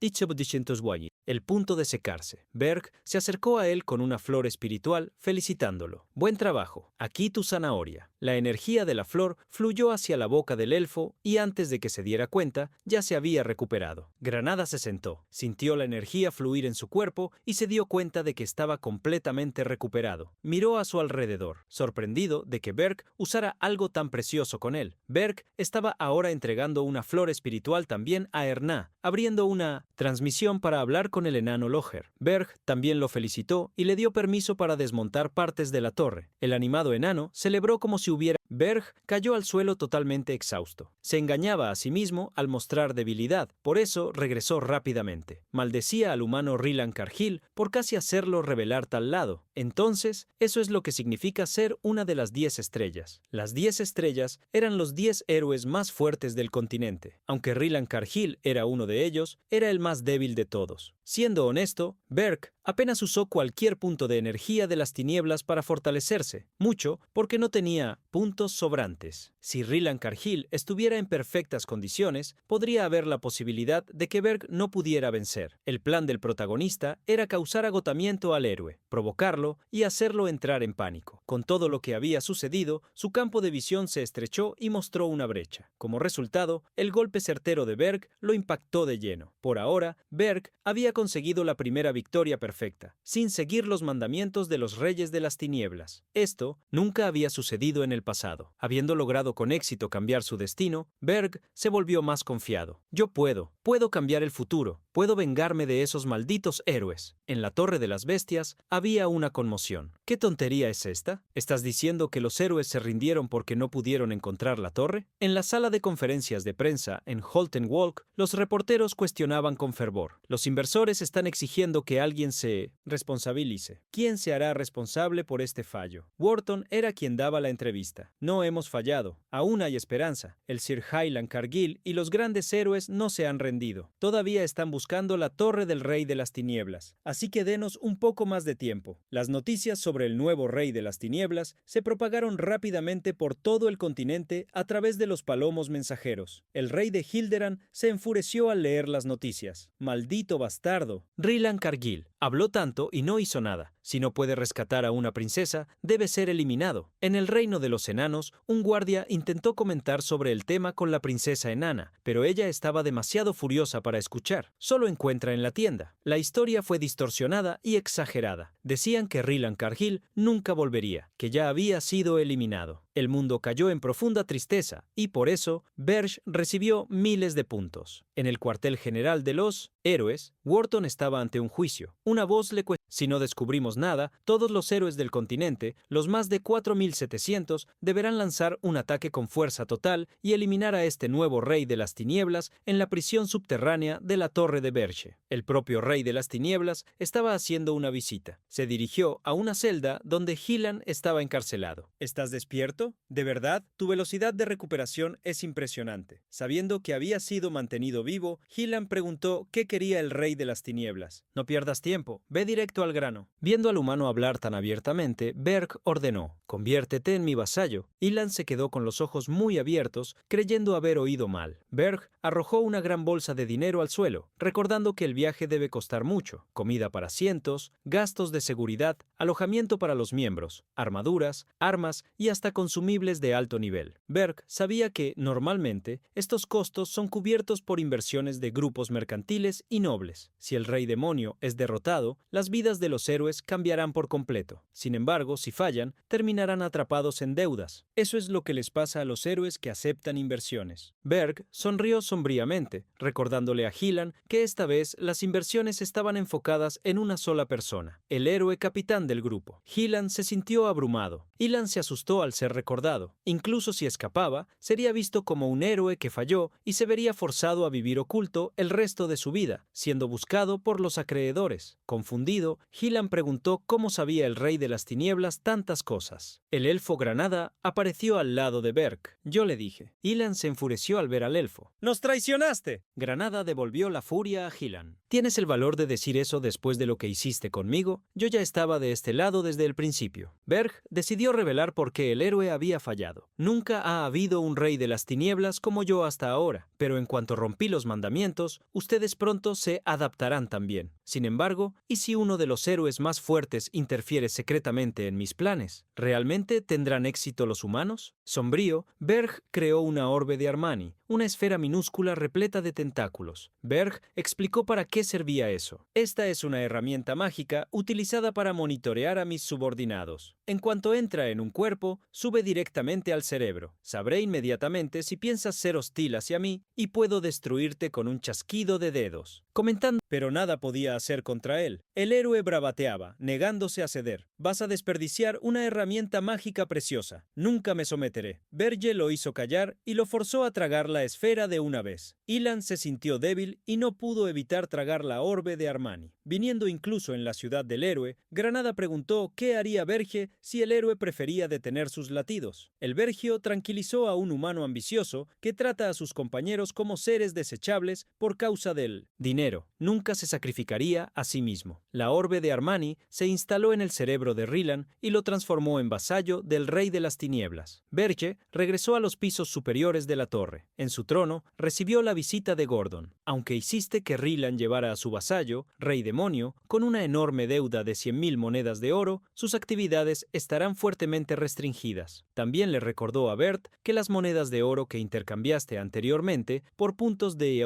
el punto de secarse. Berg se acercó a él con una flor espiritual, felicitándolo. «Buen trabajo. Aquí tu zanahoria». La energía de la flor fluyó hacia la boca del elfo y antes de que se diera cuenta, ya se había recuperado. Granada se sentó, sintió la energía fluir en su cuerpo y se dio cuenta cuenta de que estaba completamente recuperado. Miró a su alrededor, sorprendido de que Berg usara algo tan precioso con él. Berg estaba ahora entregando una flor espiritual también a Erna, abriendo una transmisión para hablar con el enano Loger. Berg también lo felicitó y le dio permiso para desmontar partes de la torre. El animado enano celebró como si hubiera... Berg cayó al suelo totalmente exhausto. Se engañaba a sí mismo al mostrar debilidad, por eso regresó rápidamente. Maldecía al humano Rilan Cargill por casi hacerlo revelar tal lado. Entonces, eso es lo que significa ser una de las 10 estrellas. Las 10 estrellas eran los 10 héroes más fuertes del continente. Aunque Rilan Cargill era uno de ellos, era el más débil de todos. Siendo honesto, Berg apenas usó cualquier punto de energía de las tinieblas para fortalecerse, mucho porque no tenía puntos sobrantes. Si Rilan Cargill estuviera en perfectas condiciones, podría haber la posibilidad de que Berg no pudiera vencer. El plan del protagonista era causar agotamiento al héroe, provocarlo y hacerlo entrar en pánico. Con todo lo que había sucedido, su campo de visión se estrechó y mostró una brecha. Como resultado, el golpe certero de Berg lo impactó de lleno. Por ahora, Berg había conseguido la primera victoria perfecta, sin seguir los mandamientos de los reyes de las tinieblas. Esto nunca había sucedido en el pasado. Habiendo logrado con éxito cambiar su destino, Berg se volvió más confiado. Yo puedo cambiar el futuro, puedo vengarme de esos malditos héroes. En la Torre de las Bestias había una conmoción. ¿Qué tontería es esta? ¿Estás diciendo que los héroes se rindieron porque no pudieron encontrar la torre? En la sala de conferencias de prensa en Holten Walk, los reporteros cuestionaban con fervor. Los inversores están exigiendo que alguien se responsabilice. ¿Quién se hará responsable por este fallo? Wharton era quien daba la entrevista. No hemos fallado. Aún hay esperanza. El Sir Highland Cargill y los grandes héroes no se han rendido. Todavía están buscando la Torre del Rey de las Tinieblas. Así que denos un poco más de tiempo. Las noticias sobre el nuevo Rey de las Tinieblas se propagaron rápidamente por todo el continente a través de los palomos mensajeros. El rey de Hilderan se enfureció al leer las noticias. ¡Maldito bastardo! Rilan Cargill habló tanto y no hizo nada. Si no puede rescatar a una princesa, debe ser eliminado. En el reino de los enanos, un guardia intentó comentar sobre el tema con la princesa enana, pero ella estaba demasiado furiosa para escuchar. Solo encuentra en la tienda. La historia fue distorsionada y exagerada. Decían que Rilan Cargill nunca volvería, que ya había sido eliminado. El mundo cayó en profunda tristeza y por eso Berg recibió miles de puntos. En el cuartel general de los héroes, Wharton estaba ante un juicio. Una voz le cuestionó: si no descubrimos nada, todos los héroes del continente, los más de 4.700, deberán lanzar un ataque con fuerza total y eliminar a este nuevo rey de las tinieblas en la prisión subterránea de la Torre de Berche. El propio rey de las tinieblas estaba haciendo una visita. Se dirigió a una celda donde Hillan estaba encarcelado. ¿Estás despierto? ¿De verdad? Tu velocidad de recuperación es impresionante. Sabiendo que había sido mantenido vivo, Hillan preguntó qué quería el rey de las tinieblas. No pierdas tiempo, ve directo al grano. Viendo al humano hablar tan abiertamente, Berg ordenó: conviértete en mi vasallo. Hillan se quedó con los ojos muy abiertos, creyendo haber oído mal. Berg arrojó una gran bolsa de dinero al suelo, recordando que el viaje debe costar mucho: comida para cientos, gastos de seguridad, alojamiento para los miembros, armaduras, armas y hasta consumibles de alto nivel. Berg sabía que, normalmente, estos costos son cubiertos por inversiones de grupos mercantiles y nobles. Si el rey demonio es derrotado, las vidas de los héroes cambiarán por completo. Sin embargo, si fallan, terminarán atrapados en deudas. Eso es lo que les pasa a los héroes que aceptan inversiones. Berg sonrió sombríamente, recordándole a Hillan que esta vez las inversiones estaban enfocadas en una sola persona, el héroe capitán del grupo. Hillan se sintió abrumado. Hillan se asustó al ser recordado. Incluso si escapaba, sería visto como un héroe que falló y se vería forzado a vivir oculto el resto de su vida, siendo buscado por los acreedores. Confundido, Hillan preguntó cómo sabía el rey de las tinieblas tantas cosas. El elfo Granada apareció al lado de Berg. Yo le dije. Hillan se enfureció al ver al elfo. ¡Nos traicionaste! Granada devolvió la furia a Hillan. ¿Tienes el valor de decir eso después de lo que hiciste conmigo? Yo ya estaba de este lado desde el principio. Berg decidió revelar por qué el héroe había fallado. Nunca ha habido un rey de las tinieblas como yo hasta ahora, pero en cuanto rompí los mandamientos, ustedes pronto se adaptarán también. Sin embargo, ¿y si uno de los héroes más fuertes interfiere secretamente en mis planes. ¿Realmente tendrán éxito los humanos? Sombrío, Berg creó una orbe de Armani, una esfera minúscula repleta de tentáculos. Berg explicó para qué servía eso. Esta es una herramienta mágica utilizada para monitorear a mis subordinados. En cuanto entra en un cuerpo, sube directamente al cerebro. Sabré inmediatamente si piensas ser hostil hacia mí y puedo destruirte con un chasquido de dedos. Comentando, pero nada podía hacer contra él. El héroe bravateaba, negándose a ceder. Vas a desperdiciar una herramienta mágica preciosa. Nunca me someteré. Verge lo hizo callar y lo forzó a tragar la esfera de una vez. Ilan se sintió débil y no pudo evitar tragar la orbe de Armani. Viniendo incluso en la ciudad del héroe, Granada preguntó qué haría Verge si el héroe prefería detener sus latidos. El Vergio tranquilizó a un humano ambicioso que trata a sus compañeros como seres desechables por causa del dinero. Nunca se sacrificaría a sí mismo. La orbe de Armani se instaló en el cerebro de Rilan y lo transformó en vasallo del rey de las tinieblas. Verge regresó a los pisos superiores de la torre. En su trono recibió la visita de Gordon. Aunque hiciste que Rilan llevara a su vasallo, rey demonio, con una enorme deuda de 100.000 monedas de oro, sus actividades estarán fuertemente restringidas. También le recordó a Bert que las monedas de oro que intercambiaste anteriormente por puntos de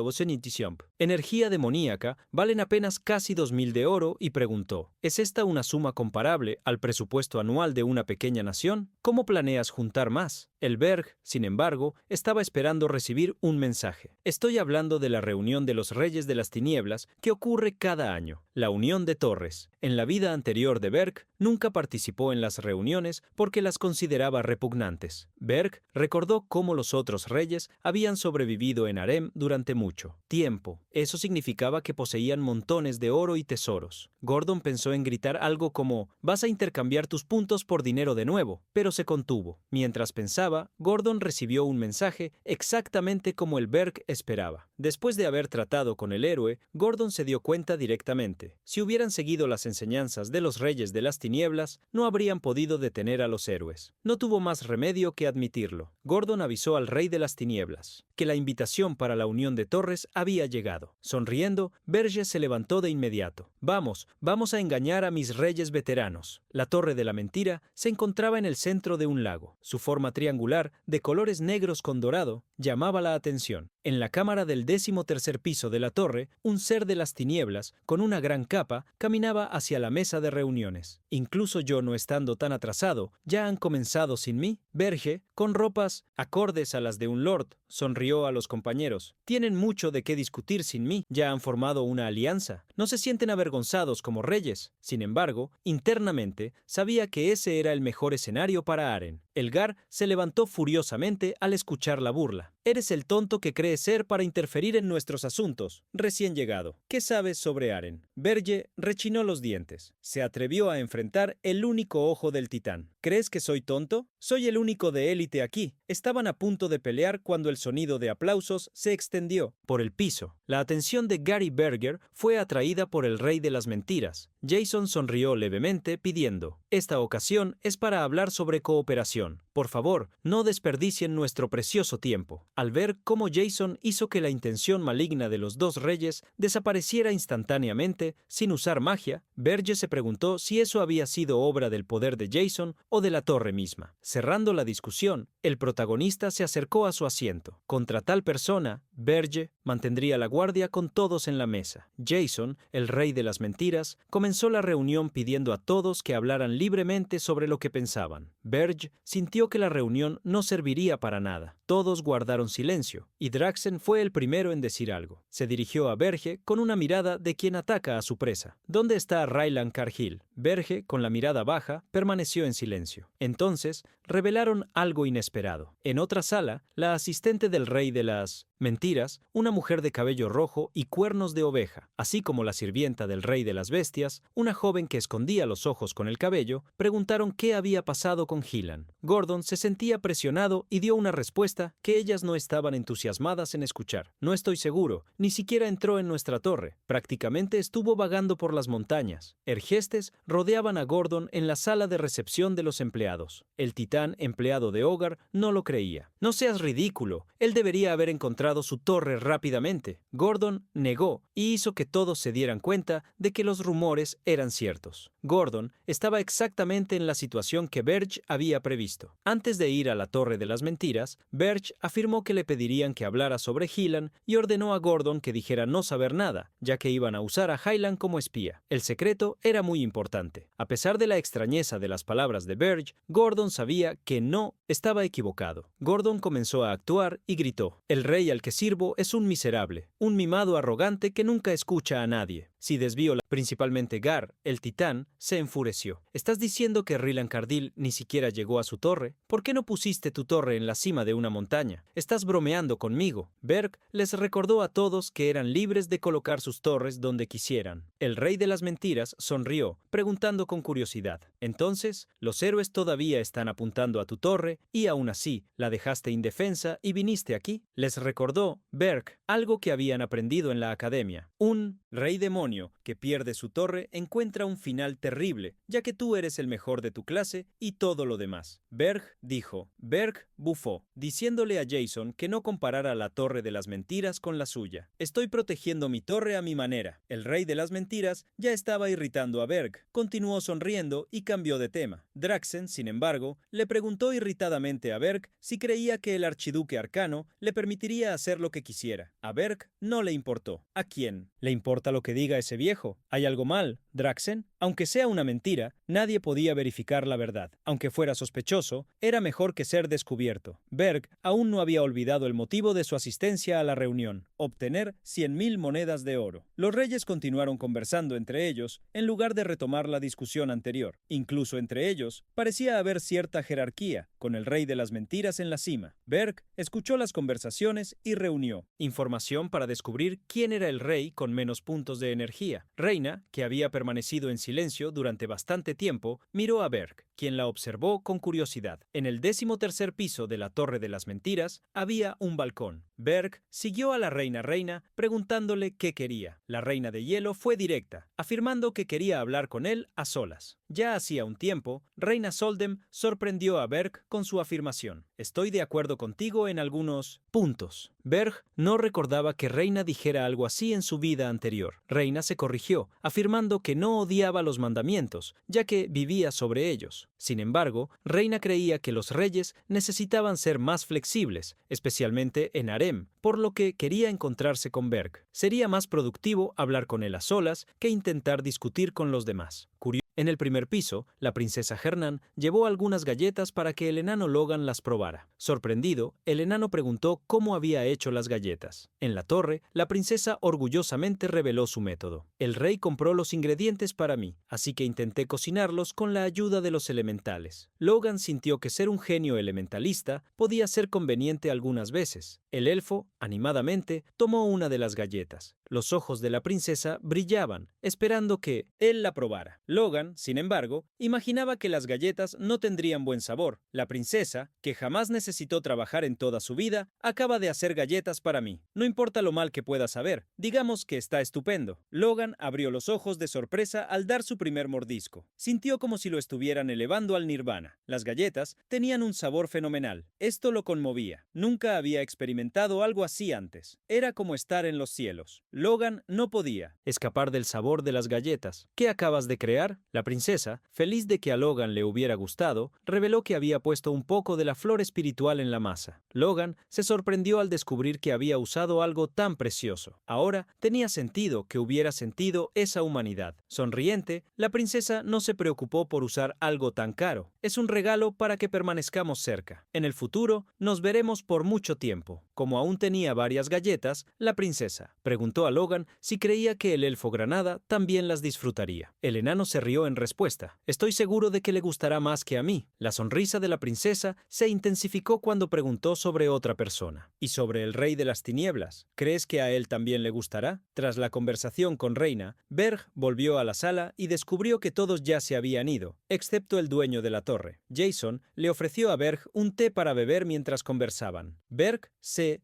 energía demoníaca valen apenas casi 2.000 de oro y preguntó, ¿es esta una suma comparable al presupuesto anual de una pequeña nación? ¿Cómo planeas juntar más? El Berg, sin embargo, estaba esperando recibir un mensaje. Estoy hablando de la reunión de los Reyes de las Tinieblas que ocurre cada año, la Unión de Torres. En la vida anterior de Berg, nunca participó en las reuniones porque las consideraba repugnantes. Berg recordó cómo los otros reyes habían sobrevivido en harem durante mucho tiempo. Eso significaba que poseían montones de oro y tesoros. Gordon pensó en gritar algo como, vas a intercambiar tus puntos por dinero de nuevo, pero se contuvo. Mientras pensaba, Gordon recibió un mensaje exactamente como el Berg esperaba. Después de haber tratado con el héroe, Gordon se dio cuenta directamente. Si hubieran seguido las enseñanzas de los reyes de las tinieblas, no habrían podido detener a los héroes. No tuvo más remedio que admitirlo. Gordon avisó al rey de las tinieblas que la invitación para la unión de torres había llegado. Sonriendo, Verge se levantó de inmediato. Vamos a engañar a mis reyes veteranos. La torre de la mentira se encontraba en el centro de un lago. Su forma triangular, de colores negros con dorado, llamaba la atención. En la cámara del 13º piso de la torre, un ser de las tinieblas, con una gran capa, caminaba hacia la mesa de reuniones. Incluso yo no estando tan atrasado, ¿ya han comenzado sin mí? Verge, con ropas acordes a las de un lord, sonrió a los compañeros. Tienen mucho de qué discutir sin mí. Ya han formado una alianza. No se sienten avergonzados como reyes. Sin embargo, internamente, sabía que ese era el mejor escenario para Aren. Elgar se levantó furiosamente al escuchar la burla. Eres el tonto que crees ser para interferir en nuestros asuntos, recién llegado. ¿Qué sabes sobre Aren? Verge rechinó los dientes. Se atrevió a enfrentar el único ojo del titán. ¿Crees que soy tonto? Soy el único de élite aquí. Estaban a punto de pelear cuando el sonido de aplausos se extendió por el piso. La atención de Gary Berger fue atraída por el rey de las mentiras. Jason sonrió levemente pidiendo, esta ocasión es para hablar sobre cooperación. Por favor, no desperdicien nuestro precioso tiempo. Al ver cómo Jason hizo que la intención maligna de los dos reyes desapareciera instantáneamente, sin usar magia, Berge se preguntó si eso había sido obra del poder de Jason o de la torre misma. Cerrando la discusión, el protagonista se acercó a su asiento. Contra tal persona, Berge mantendría la guardia con todos en la mesa. Jason, el rey de las mentiras, comenzó la reunión pidiendo a todos que hablaran libremente sobre lo que pensaban. Berge sintió que la reunión no serviría para nada. Todos guardaron silencio, y Draxen fue el primero en decir algo. Se dirigió a Berge con una mirada de quien ataca a su presa. ¿Dónde está Rylan Cargill? Berge, con la mirada baja, permaneció en silencio. Entonces, revelaron algo inesperado. En otra sala, la asistente del rey de las mentiras, una mujer de cabello rojo y cuernos de oveja, así como la sirvienta del rey de las bestias, una joven que escondía los ojos con el cabello, preguntaron qué había pasado con Hillan. Gordon Gordon se sentía presionado y dio una respuesta que ellas no estaban entusiasmadas en escuchar. No estoy seguro, ni siquiera entró en nuestra torre. Prácticamente estuvo vagando por las montañas. Hergestes rodeaban a Gordon en la sala de recepción de los empleados. El titán empleado de Hogar no lo creía. No seas ridículo, él debería haber encontrado su torre rápidamente. Gordon negó y hizo que todos se dieran cuenta de que los rumores eran ciertos. Gordon estaba exactamente en la situación que Berge había previsto. Antes de ir a la Torre de las Mentiras, Berge afirmó que le pedirían que hablara sobre Hyland y ordenó a Gordon que dijera no saber nada, ya que iban a usar a Hyland como espía. El secreto era muy importante. A pesar de la extrañeza de las palabras de Berge, Gordon sabía que no estaba equivocado. Gordon comenzó a actuar y gritó: «El rey al que sirvo es un miserable, un mimado arrogante que nunca escucha a nadie». Si desvió principalmente Gar, el titán, se enfureció. ¿Estás diciendo que Rylan Cardil ni siquiera llegó a su torre? ¿Por qué no pusiste tu torre en la cima de una montaña? Estás bromeando conmigo. Berg les recordó a todos que eran libres de colocar sus torres donde quisieran. El rey de las mentiras sonrió, preguntando con curiosidad: «Entonces, los héroes todavía están apuntando a tu torre y aún así la dejaste indefensa y viniste aquí». Les recordó Berg algo que habían aprendido en la academia. Un rey demonio que pierde su torre encuentra un final terrible, ya que tú eres el mejor de tu clase y todo lo demás. Berg dijo. Berg bufó, diciéndole a Jason que no comparara la torre de las mentiras con la suya. «Estoy protegiendo mi torre a mi manera». El rey de las mentiras ya estaba irritando a Berg. Continuó sonriendo y cambió de tema. Draxen, sin embargo, le preguntó irritadamente a Berg si creía que el archiduque arcano le permitiría hacer lo que quisiera. A Berg no le importó. ¿A quién le importa lo que diga ese viejo? ¿Hay algo mal, Draxen? Aunque sea una mentira, nadie podía verificar la verdad. Aunque fuera sospechoso, era mejor que ser descubierto. Berg aún no había olvidado el motivo de su asistencia a la reunión: obtener 100.000 monedas de oro. Los reyes continuaron conversando entre ellos en lugar de retomar la discusión anterior. Incluso entre ellos parecía haber cierta jerarquía, con el rey de las mentiras en la cima. Berg escuchó las conversaciones y reunió información para descubrir quién era el rey con menos puntos de energía. Reina, que había permanecido en silencio durante bastante tiempo, miró a Berg, quien la observó con curiosidad. En el 13º piso de la Torre de las Mentiras había un balcón. Berg siguió a la reina preguntándole qué quería. La reina de hielo fue directa, afirmando que quería hablar con él a solas. Ya hacía un tiempo, Reina Soldem sorprendió a Berg con su afirmación: «Estoy de acuerdo contigo en algunos puntos». Berg no recordaba que Reina dijera algo así en su vida anterior. Reina se corrigió, afirmando que no odiaba los mandamientos, ya que vivía sobre ellos. Sin embargo, Reina creía que los reyes necesitaban ser más flexibles, especialmente en harem, por lo que quería encontrarse con Berg. Sería más productivo hablar con él a solas que intentar discutir con los demás. En el primer piso, la princesa Hernán llevó algunas galletas para que el enano Logan las probara. Sorprendido, el enano preguntó cómo había hecho las galletas. En la torre, la princesa orgullosamente reveló su método. «El rey compró los ingredientes para mí, así que intenté cocinarlos con la ayuda de los elementales». Logan sintió que ser un genio elementalista podía ser conveniente algunas veces. El elfo, animadamente, tomó una de las galletas. Los ojos de la princesa brillaban, esperando que él la probara. Logan, sin embargo, imaginaba que las galletas no tendrían buen sabor. La princesa, que jamás necesitó trabajar en toda su vida, acaba de hacer galletas para mí. No importa lo mal que pueda saber, digamos que está estupendo. Logan abrió los ojos de sorpresa al dar su primer mordisco. Sintió como si lo estuvieran elevando al nirvana. Las galletas tenían un sabor fenomenal. Esto lo conmovía. Nunca había experimentado algo así antes. Era como estar en los cielos. Logan no podía escapar del sabor de las galletas. ¿Qué acabas de crear? La princesa, feliz de que a Logan le hubiera gustado, reveló que había puesto un poco de la flor espiritual en la masa. Logan se sorprendió al descubrir que había usado algo tan precioso. Ahora tenía sentido que hubiera sentido esa humanidad. Sonriente, la princesa no se preocupó por usar algo tan caro. Es un regalo para que permanezcamos cerca. En el futuro nos veremos por mucho tiempo. Como aún tenía varias galletas, la princesa preguntó preguntó a Logan si creía que el elfo granada también las disfrutaría. El enano se rió en respuesta. Estoy seguro de que le gustará más que a mí. La sonrisa de la princesa se intensificó cuando preguntó sobre otra persona. ¿Y sobre el rey de las tinieblas? ¿Crees que a él también le gustará? Tras la conversación con Reina, Berg volvió a la sala y descubrió que todos ya se habían ido, excepto el dueño de la torre. Jason le ofreció a Berg un té para beber mientras conversaban. Berg se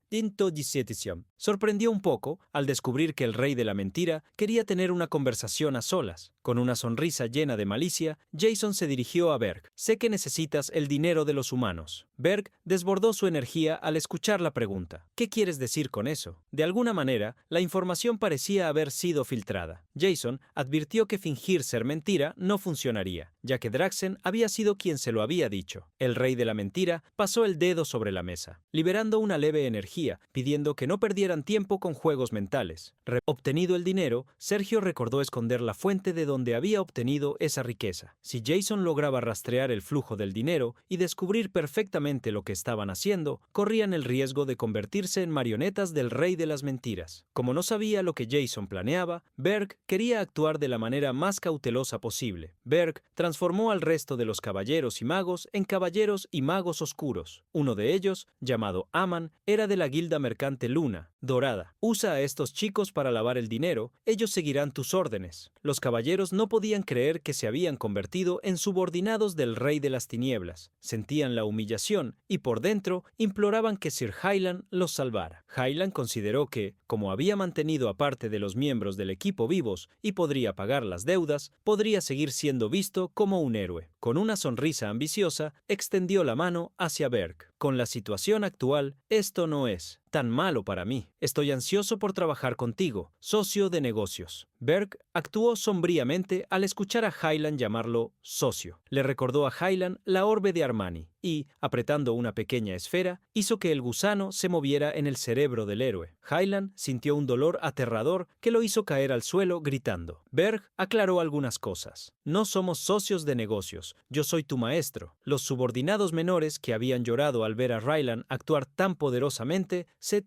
sorprendió un poco al descubrir que el rey de la mentira quería tener una conversación a solas. Con una sonrisa llena de malicia, Jason se dirigió a Berg. Sé que necesitas el dinero de los humanos. Berg desbordó su energía al escuchar la pregunta. ¿Qué quieres decir con eso? De alguna manera, la información parecía haber sido filtrada. Jason advirtió que fingir ser mentira no funcionaría, ya que Draxen había sido quien se lo había dicho. El rey de la mentira pasó el dedo sobre la mesa, liberando una leve energía, pidiendo que no perdieran tiempo con juegos mentales. Obtenido el dinero, Sergio recordó esconder la fuente de donde había obtenido esa riqueza. Si Jason lograba rastrear el flujo del dinero y descubrir perfectamente lo que estaban haciendo, corrían el riesgo de convertirse en marionetas del rey de las mentiras. Como no sabía lo que Jason planeaba, Berg quería actuar de la manera más cautelosa posible. Berg transformó al resto de los caballeros y magos en caballeros y magos oscuros. Uno de ellos, llamado Aman, era de la guilda mercante Luna, Dorada. Usa a estos chicos para lavar el dinero, ellos seguirán tus órdenes. Los caballeros no podían creer que se habían convertido en subordinados del rey de las tinieblas. Sentían la humillación y por dentro imploraban que Sir Hyland los salvara. Hyland consideró que, como había mantenido a parte de los miembros del equipo vivos y podría pagar las deudas, podría seguir siendo visto como un héroe. Con una sonrisa ambiciosa, extendió la mano hacia Berg. Con la situación actual, esto no es tan malo para mí. Estoy ansioso por trabajar contigo, socio de negocios. Berg actuó sombríamente al escuchar a Hyland llamarlo socio. Le recordó a Hyland la orbe de Armani y, apretando una pequeña esfera, hizo que el gusano se moviera en el cerebro del héroe. Hyland sintió un dolor aterrador que lo hizo caer al suelo gritando. Berg aclaró algunas cosas. No somos socios de negocios, yo soy tu maestro. Los subordinados menores que habían llorado al ver a Ryland actuar tan poderosamente se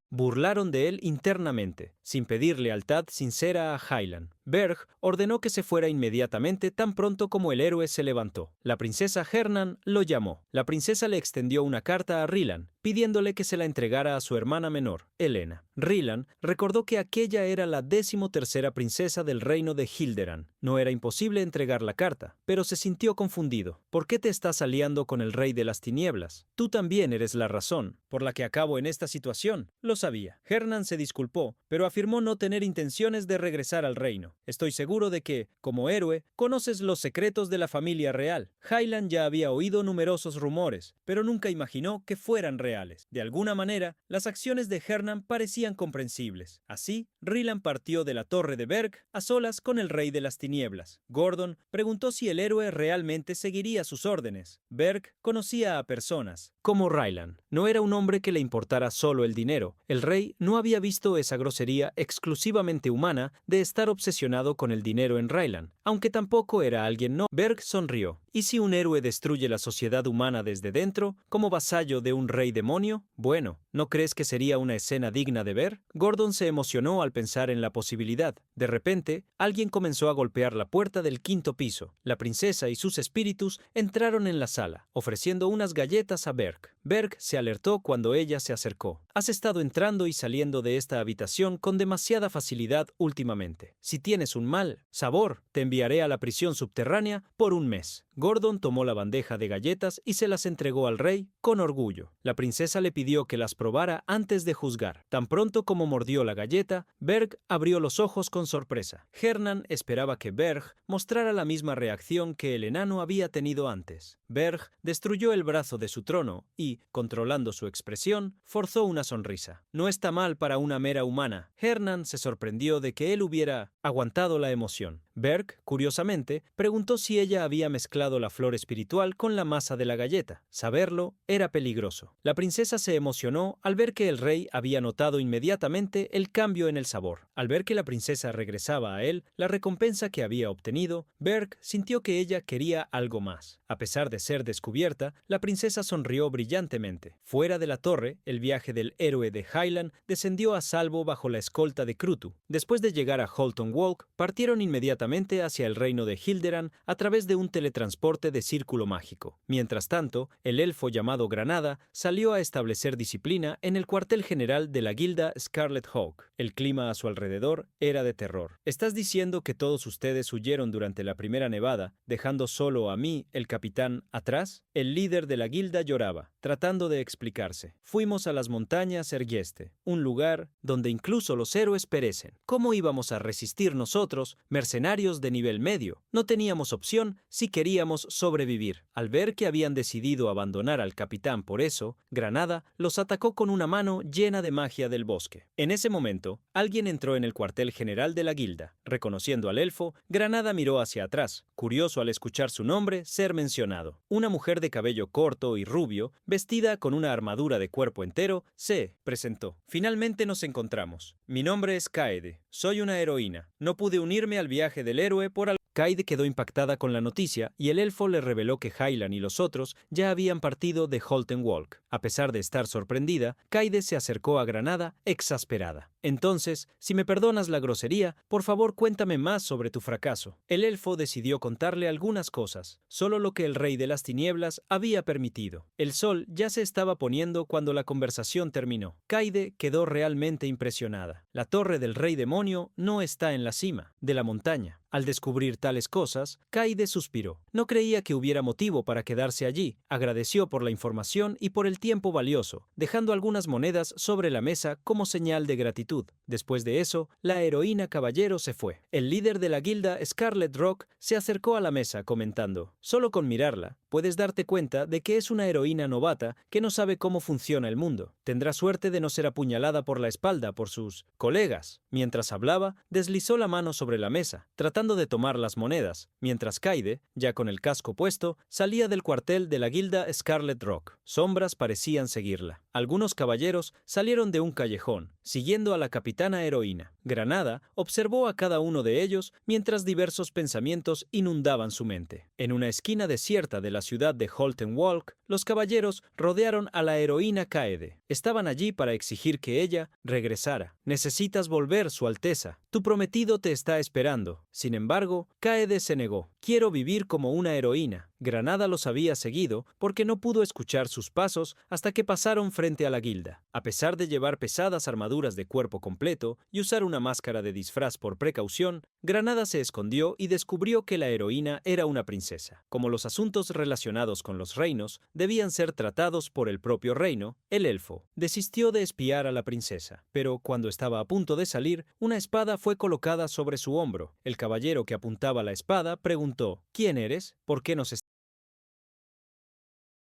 burlaron de él internamente, sin pedir lealtad sincera a Hyland. Berg ordenó que se fuera inmediatamente tan pronto como el héroe se levantó. La princesa Hernan lo llamó. La princesa le extendió una carta a Ryland, pidiéndole que se la entregara a su hermana menor, Helena. Ryland recordó que aquella era la 13ª princesa del reino de Hilderan. No era imposible entregar la carta, pero se sintió confundido. ¿Por qué te estás aliando con el rey de las tinieblas? Tú también eres la razón por la que acabo en esta situación. Lo sabía. Hernan se disculpó, pero afirmó no tener intenciones de regresar al reino. Estoy seguro de que, como héroe, conoces los secretos de la familia real. Hyland ya había oído numerosos rumores, pero nunca imaginó que fueran reales. De alguna manera, las acciones de Hernan parecían comprensibles. Así, Ryland partió de la torre de Berg a solas con el rey de las tinieblas. Gordon preguntó si el héroe realmente seguiría sus órdenes. Berg conocía a personas, como Ryland. No era un hombre que le importara solo el dinero. El rey no había visto esa grosería exclusivamente humana de estar obsesionado con el dinero en Ryland, aunque tampoco era alguien no. Berg sonrió. ¿Y si un héroe destruye la sociedad humana desde dentro, como vasallo de un rey demonio? Bueno, ¿no crees que sería una escena digna de ver? Gordon se emocionó al pensar en la posibilidad. De repente, alguien comenzó a golpear la puerta del 5º piso. La princesa y sus espíritus entraron en la sala, ofreciendo unas galletas a Berg. Berg se alertó cuando ella se acercó. Has estado entrando y saliendo de esta habitación con demasiada facilidad últimamente. Si tienes un mal sabor, te enviaré a la prisión subterránea por un mes. Gordon tomó la bandeja de galletas y se las entregó al rey con orgullo. La princesa le pidió que las probara antes de juzgar. Tan pronto como mordió la galleta, Berg abrió los ojos con sorpresa. Hernan esperaba que Berg mostrara la misma reacción que el enano había tenido antes. Berg destruyó el brazo de su trono y, controlando su expresión, forzó una sonrisa. No está mal para una mera humana. Hernan se sorprendió de que él hubiera aguantado la emoción. Berg, curiosamente, preguntó si ella había mezclado la flor espiritual con la masa de la galleta. Saberlo era peligroso. La princesa se emocionó al ver que el rey había notado inmediatamente el cambio en el sabor. Al ver que la princesa regresaba a él la recompensa que había obtenido, Berg sintió que ella quería algo más. A pesar de ser descubierta, la princesa sonrió brillantemente. Fuera de la torre, el viaje del héroe de Highland descendió a salvo bajo la escolta de Crutu. Después de llegar a Holton Walk, partieron inmediatamente hacia el reino de Hilderan a través de un teletransporte de círculo mágico. Mientras tanto, el elfo llamado Granada salió a establecer disciplina en el cuartel general de la guilda Scarlet Hawk. El clima a su alrededor era de terror. ¿Estás diciendo que todos ustedes huyeron durante la primera nevada, dejando solo a mí, el capitán, atrás? El líder de la guilda lloraba, tratando de explicarse. Fuimos a las montañas Ergieste, un lugar donde incluso los héroes perecen. ¿Cómo íbamos a resistir nosotros, mercenarios de nivel medio? No teníamos opción si queríamos sobrevivir. Al ver que habían decidido abandonar al capitán por eso, Granada los atacó con una mano llena de magia del bosque. En ese momento, alguien entró en el cuartel general de la guilda. Reconociendo al elfo, Granada miró hacia atrás, curioso al escuchar su nombre ser mencionado. Una mujer de cabello corto y rubio, vestida con una armadura de cuerpo entero, se presentó. Finalmente nos encontramos. Mi nombre es Kaede. Soy una heroína. No pude unirme al viaje del héroe por algo. Kaede quedó impactada con la noticia y el elfo le reveló que Highland y los otros ya habían partido de Holton Walk. A pesar de estar sorprendida, Kaede se acercó a Granada exasperada. Entonces, si me perdonas la grosería, por favor cuéntame más sobre tu fracaso. El elfo decidió contarle algunas cosas, solo lo que el rey de las tinieblas había permitido. El sol ya se estaba poniendo cuando la conversación terminó. Kaede quedó realmente impresionada. La torre del rey demonio no está en la cima de la montaña. Al descubrir tales cosas, Kaede suspiró. No creía que hubiera motivo para quedarse allí. Agradeció por la información y por el tiempo valioso, dejando algunas monedas sobre la mesa como señal de gratitud. Después de eso, la heroína caballero se fue. El líder de la guilda Scarlet Rock se acercó a la mesa comentando: solo con mirarla, puedes darte cuenta de que es una heroína novata que no sabe cómo funciona el mundo. Tendrá suerte de no ser apuñalada por la espalda por sus colegas. Mientras hablaba, deslizó la mano sobre la mesa, tratando de tomar las monedas, mientras Kaede, ya con el casco puesto, salía del cuartel de la guilda Scarlet Rock. Sombras parecían seguirla. Algunos caballeros salieron de un callejón, siguiendo a la capitana heroína. Granada observó a cada uno de ellos mientras diversos pensamientos inundaban su mente. En una esquina desierta de la ciudad de Holton Walk, los caballeros rodearon a la heroína Kaede. Estaban allí para exigir que ella regresara. Necesitas volver, Su Alteza. Tu prometido te está esperando. Sin embargo, Kaede se negó. Quiero vivir como una heroína. Granada los había seguido porque no pudo escuchar sus pasos hasta que pasaron frente a la guilda. A pesar de llevar pesadas armaduras de cuerpo completo y usar una máscara de disfraz por precaución, Granada se escondió y descubrió que la heroína era una princesa. Como los asuntos relacionados con los reinos debían ser tratados por el propio reino, el elfo desistió de espiar a la princesa. Pero cuando estaba a punto de salir, una espada fue colocada sobre su hombro. El caballero que apuntaba la espada preguntó: ¿Quién eres? ¿Por qué nos